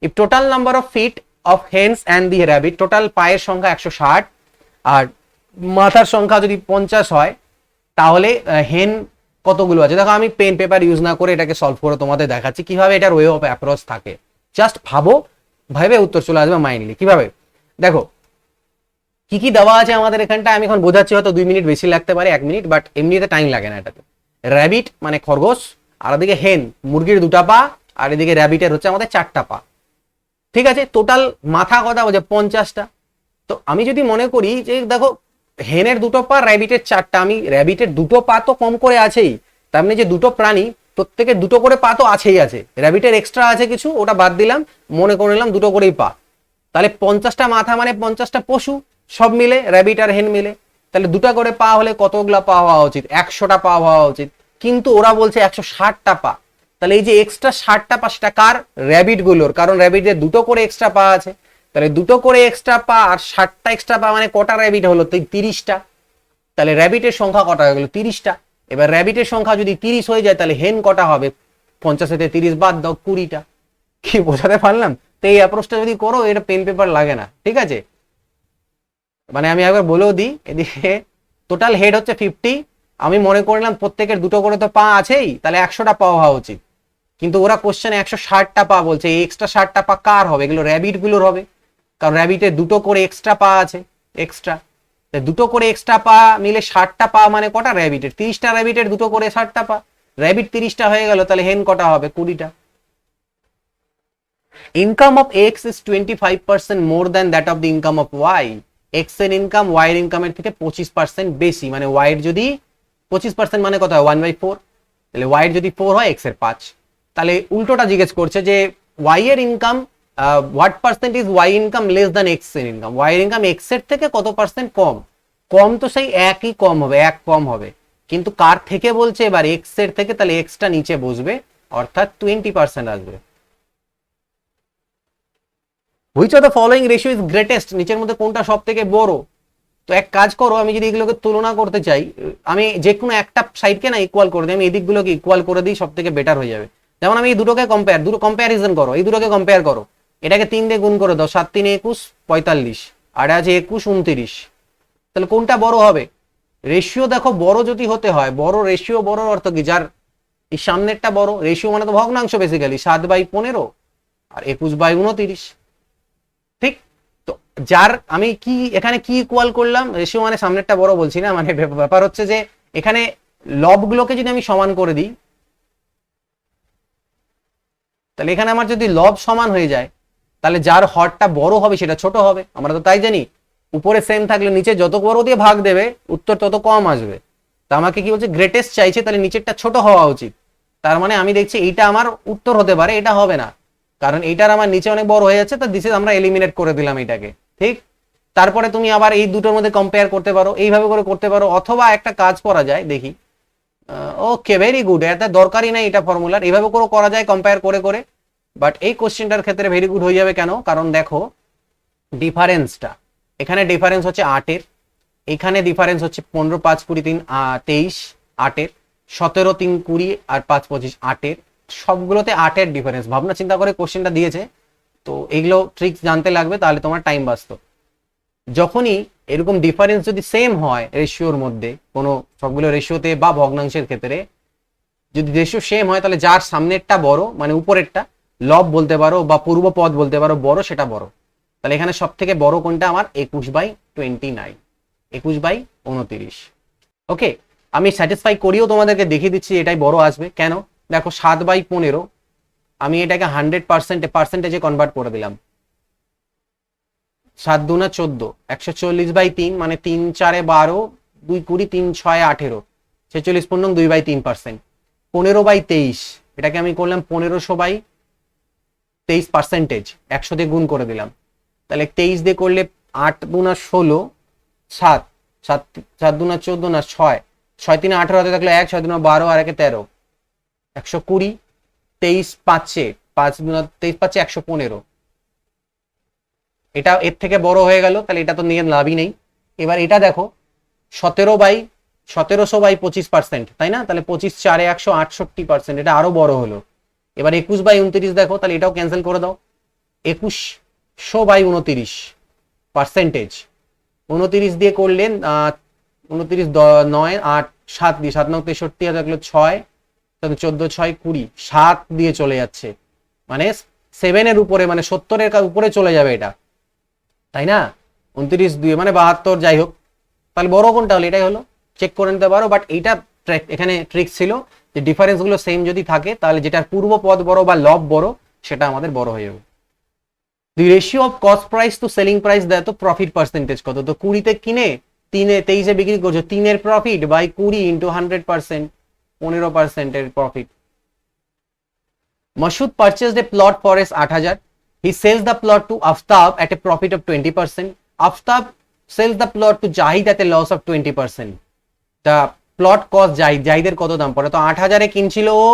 If total number of feet of hens and the rabbit, total পায়ের সংখ্যা 160 আর মাথার সংখ্যা যদি 50 হয়, তাহলে হেন কতগুলো আছে। দেখো আমি পেন পেপার ইউজ না করে এটাকে সলভ করে তোমাদের দেখাচ্ছি কিভাবে এটার ওয়ে অফ অ্যাপ্রোচ থাকে। জাস্ট ভাবো, ভাবে উত্তর চলে আসবে মাইন্ডলি। কিভাবে দেখো, কি কি দেওয়া আছে আমাদের এখানটা, আমি এখন বোঝাচ্ছি, হয়তো 2 মিনিট বেশি লাগতে পারে, 1 মিনিট, বাট এমনিতে টাইম লাগে না এটাতে। র্যাবিট মানে খরগোশ, আর এদিকে হেন মুরগির 2টা পা, আর এদিকে র্যাবিটের হচ্ছে আমাদের 4টা পা। ঠিক আছে, টোটাল মাথা কথা বলছে 50টা। তো আমি যদি মনে করি যে দেখো হেনের 2টো পা, র্যাবিটের 4টা, আমি র্যাবিটের 2টো পা তো কম করে আছেই, তার মানে যে 2টো প্রাণী প্রত্যেকের 2টো করে পা তো আছেই আছে, র্যাবিটের এক্সট্রা আছে কিছু, ওটা বাদ দিলাম, মনে করে নিলাম 2টো করেই পা। তাহলে 50টা মাথা মানে 50টা পশু সব মিলে, র্যাবিট আর হেন মিলে। তাহলে 2টা করে পা হলে কতগুলা পা হওয়া উচিত? 100টা পা হওয়া উচিত। কিন্তু ওরা বলছে 160টা পা। তাহলে এই যে এক্সট্রা 60টা পা সেটা কার? র্যাবিট গুলোর, কারণ র্যাবিটের 2টো করে এক্সট্রা পা আছে। তাহলে 2টো করে এক্সট্রা পা আর 60টা এক্সট্রা পা মানে কটা র্যাবিট হলো? 30টা। তাহলে র্যাবিটের সংখ্যা কটা হয়ে গেল? 30টা। এবার র্যাবিটের সংখ্যা যদি 30 হয়ে যায়, তাহলে হেন কটা হবে? 50 থেকে 30 বাদ দাও, 20টা। কি বোঝাতে পারলাম? তো এই অ্যাপ্রোচটা যদি করো, এটা পেন পেপার লাগে না। ঠিক আছে, মানে আমি একবার বলেও দিই, এদিকে টোটাল হেড হচ্ছে 50, আমি মনে করলাম প্রত্যেকের 2টো করে তো পা আছেই, তাহলে 100টা পা হওয়া উচিত। কিন্তু ওরা কোশ্চেনে 160টা পা বলছে, এই এক্সট্রা 60টা পা কার হবে? এগুলো র্যাবিট গুলোর হবে, কারণ র্যাবিটের 2টো করে এক্সট্রা পা আছে, এক্সট্রা। 2টো করে এক্সট্রা পা মিলে 60টা পা মানে কটা র্যাবিটের? 30টা র্যাবিটের 2টো করে 60টা পা, র্যাবিট 30টা হয়ে গেল, তাহলে হেন কটা হবে? 20টা। Income of x is 25% more than that of the income of y. X এর ইনকাম ওয়াই এর ইনকামের থেকে 25% বেশি, মানে ওয়াই এর যদি 25% মানে কত হয়? 1/4। তাহলে ওয়াই এর যদি 4 হয়, এক্স এর 5। তাহলে উল্টোটা জিজ্ঞেস করছে যে ওয়াই এর income, what percent is Y income less than x এর ইনকাম। ওয়াই এর ইনকাম এক্স এর থেকে কত পার্সেন্ট কম? কম তো সেই একই কম হবে, এক কম হবে, কিন্তু কার থেকে বলছে? এবার এক্স এর থেকে, তাহলে এক্সটা নিচে বসবে, অর্থাৎ 20% আসবে। Which of the following ratio is greatest, নিচের মধ্যে কোনটা সব থেকে বড়? তো এক কাজ করো, আমি যদি এগুলোকে তুলনা করতে চাই, আমি যে কোনো একটা সাইডকে না ইকুয়াল করে দিই, আমি এই দিকগুলোকে ইকুয়াল করে দিই, সব থেকে বেটার হয়ে যাবে। যেমন আমি এই দুটোকে দুটো কম্প্যারিজন করো, এই দুটোকে কম্পেয়ার করো, এটাকে 3 দিয়ে গুণ করে দাও, 7 3 21 45, আর আছে 21 29। তাহলে কোনটা বড় হবে? রেশিও দেখো বড় যদি হতে হয়, বড় রেশিও বড় অর্থ কি? যার এই সামনেরটা বড়, রেশিও মানে তো ভগ্নাংশ বেসিক্যালি, 7/15 আর 21/29। ঠিক, তো যার আমি কি এখানে কি ইকুয়াল করলাম? রেশিও মানে সামনেরটা বড় বলছি না, মানে ব্যাপার হচ্ছে যে এখানে লবগুলোকে যদি আমি সমান করে দিই, তাহলে এখানে আমার যদি লব সমান হয়ে যায়, তাহলে যার হরটা বড় হবে সেটা ছোট হবে, আমরা তো তাই জানি। উপরে সেম থাকলে নিচে যত বড় দিয়ে ভাগ দেবে উত্তর তত কম আসবে। তা আমাকে কি বলছে? গ্রেটেস্ট চাইছে, তাহলে নিচেরটা ছোট হওয়া উচিত। তার মানে আমি দেখছি এইটা আমার উত্তর হতে পারে, এটা হবে না, কারণ এইটার আমার নিচে অনেক বড় হয়ে যাচ্ছে, তো দিস ইজ আমরা এলিমিনেট করে দিলাম এটাকে। ঠিক, তারপরে তুমি আবার এই দুটোর মধ্যে কম্পেয়ার করতে পারো, এইভাবে করে করতে পারো, অথবা একটা কাজ করা যায়, দেখি। ওকে, ভেরি গুড, এটা দরকারই নাই এটা ফর্মুলার, এইভাবে করে করা যায় কম্পেয়ার করে করে। বাট এই কোশ্চেনটার ক্ষেত্রে ভেরি গুড হয়ে যাবে কেন? কারণ দেখো ডিফারেন্সটা, এখানে ডিফারেন্স হচ্ছে 8-এর, এখানে ডিফারেন্স হচ্ছে 15 5 20 3 23 8-এর, 17 3 20 আর 5 25 8-এর, সবগুলোতে 8-এর ডিফারেন্স। ভাবনা চিন্তা করে কোশ্চেনটা দিয়েছে, তো এইগুলো ট্রিক্স জানতে লাগবে, তাহলে তোমার টাইম বাঁচতো। যখনই এরকম ডিফারেন্স যদি সেম হয় রেশিওর মধ্যে, কোনো সবগুলো রেশিওতে বা ভগ্নাংশের ক্ষেত্রে যদি রেশিও সেম হয়, তাহলে যার সামনেরটা বড় মানে উপরেরটা, লব বলতে পারো বা পূর্ব পদ বলতে পারো, বড় সেটা বড়। তাহলে এখানে সব থেকে বড় কোনটা? আমার 21/29, 21/29। ওকে, আমি স্যাটিসফাই করিও তোমাদেরকে দেখিয়ে দিচ্ছি এটাই বড় আসবে কেন। দেখো 7/15, আমি এটাকে 100% পার্সেন্টেজে কনভার্ট করে দিলাম। 7 2 14, 140/3 মানে 3 4 12, 2 20, 3 6 18, 46 পূর্ণ 2/3%। 15/23, এটাকে আমি করলাম 1500/23%, 100 দিয়ে গুণ করে দিলাম। তাহলে 23 দিয়ে করলে 8 2 16, 7 7 7 2 14 না 6 6 3 18 হাতে থাকলে 1, 6 2 12 আর 1 13, 120, 23 5 5 2 23 5 115। এটা এর থেকে বড় হয়ে গেল, তাহলে এটা তো নিয়ে লাভই নেই। এবার এটা দেখো 17/23, 1700/25%, তাই না? তাহলে 25 4 168%, এটা আরো বড় হলো। এবার 21/29 দেখো, তাহলে এটাও ক্যান্সেল করে দাও। 2100/29 পার্সেন্টেজ, 29 দিয়ে করলেন 29 9 8 7 দিয়ে, 7 9 63 আর থাকলো 6, 14 6 20, 7 দিয়ে চলে যাচ্ছে, মানে 7 এর উপরে, মানে 70 এর উপরে চলে যাবে এটা, তাই না? 29 দিয়ে মানে 72, যাই হোক। তাহলে বড় কোনটা হলো? এটাই হলো, চেক করে নিতে পারো। বাট এইটা এখানে ট্রিক ছিল যে ডিফারেন্স গুলো সেম যদি থাকে তাহলে যেটার পূর্ব পদ বড় বা লব বড় সেটা আমাদের বড় হয়ে যাবে। The ratio of cost price to selling price দেয় তো প্রফিট পার্সেন্টেজ কত, তো 20-তে কিনে 23-এ বিক্রি করছো, 3-এর প্রফিট বাই 20 ইন্টু 100%, 15% এর profit. Mashood purchased a plot for his 8,000. He sells the plot to Aftab at a profit of 20%. Aftab sells the plot to Jahid at a loss of 20%. The plot cost জাহিদের কত দাম পড়ে? তো 8,000-এ কিনছিল ও,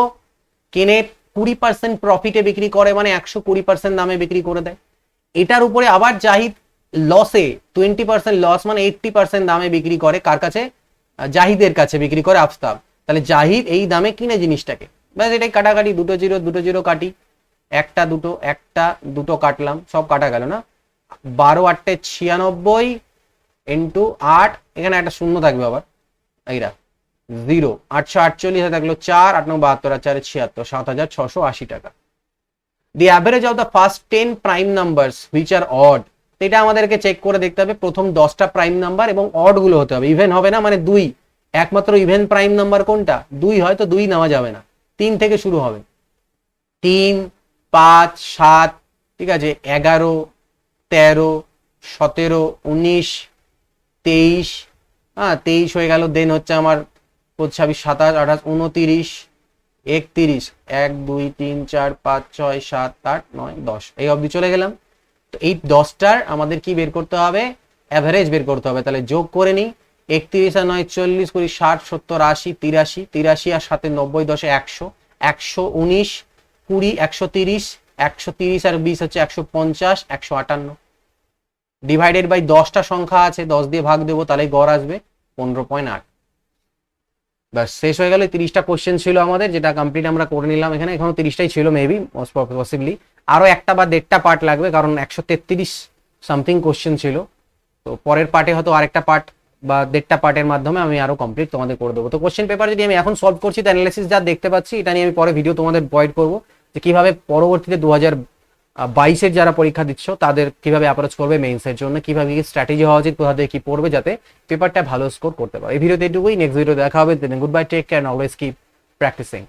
কিনে 20% প্রফিটে বিক্রি করে, মানে 120% দামে বিক্রি করে দেয়। এটার উপরে আবার জাহিদ লসে 20% লস, মানে 80% দামে বিক্রি করে, কার কাছে? জাহিদের কাছে বিক্রি করে আফতাব। তাহলে জাহিদ এই দামে কিনে জিনিসটাকে, ব্যাস এটাই কাটাকাটি, দুটো জিরো কাটি, একটা দুটো কাটলাম, সব কাটা গেল না? 12 8 96 ইন্টু 8, এখানে একটা শূন্য থাকবে আবার, এইটা 0, 848 থাকলো 4, 8 9 72 আর 4 76, 7,680 টাকা। দি average of the first 10 prime numbers which are odd, এটা আমাদেরকে চেক করে দেখতে হবে প্রথম 10টা প্রাইম নাম্বার এবং অড গুলো হতে হবে, ইভেন হবে না, মানে 2, একমাত্র ইভেন প্রাইম নাম্বার কোনটা? 2 হয়, তো 2 নেওয়া যাবে না, 3 থেকে শুরু হবে, 3 5 7, ঠিক আছে, 11 13 17 19 23, হ্যাঁ 23 হয়ে গেল, দেন হচ্ছে আমার 26 27 28 29 31, 1 2 3 4 5 6 7 8 9 10, এই অবধি চলে গেলাম। তো এই 10টার আমাদের কি বের করতে হবে? অ্যাভারেজ বের করতে হবে। তাহলে যোগ করে নিই, 31 আর 9 40 করি, 60 70 80 83, 83 আর 7 90 10 100, 119 20 130, 130 আর 20 হচ্ছে 150, 158 ডিভাইডেড বাই 10টা সংখ্যা আছে, 10 দিয়ে ভাগ দেবো, তাহলে গড় আসবে 15.8। ব্যাস শেষ হয়ে গেল। 30টা কোশ্চেন ছিল আমাদের, যেটা কমপ্লিট আমরা করে নিলাম। এখানে এখনো 30টাই ছিল মেবি, মোস্ট পসিবলি আরো একটা বা দেড়টা পার্ট লাগবে, কারণ 133 সামথিং কোশ্চেন ছিল। তো পরের পার্টে হয়তো আরেকটা পার্ট বা দেড়টা পার্টের মাধ্যমে আমি আরো কমপ্লিট তোমাদের করে দেবো। তো কোশ্চেন পেপার যদি আমি এখন সলভ করছি, তো অ্যানালাইসিস যা দেখতে পাচ্ছি এটা নিয়ে আমি পরে ভিডিও তোমাদের প্রোভাইড করবো, যে কিভাবে পরবর্তীতে 2022-এর যারা পরীক্ষা দিচ্ছ তাদের কিভাবে অ্যাপ্রোচ করবে মেইনসের জন্য, কিভাবে কি স্ট্র্যাটেজি হওয়া উচিত, কোথা থেকে কি পড়বে যাতে পেপারটা ভালো স্কোর করতে পারে। এই ভিডিওতে এটুকুই, নেক্সট ভিডিও দেখা হবে। Goodbye, take care, always keep practising.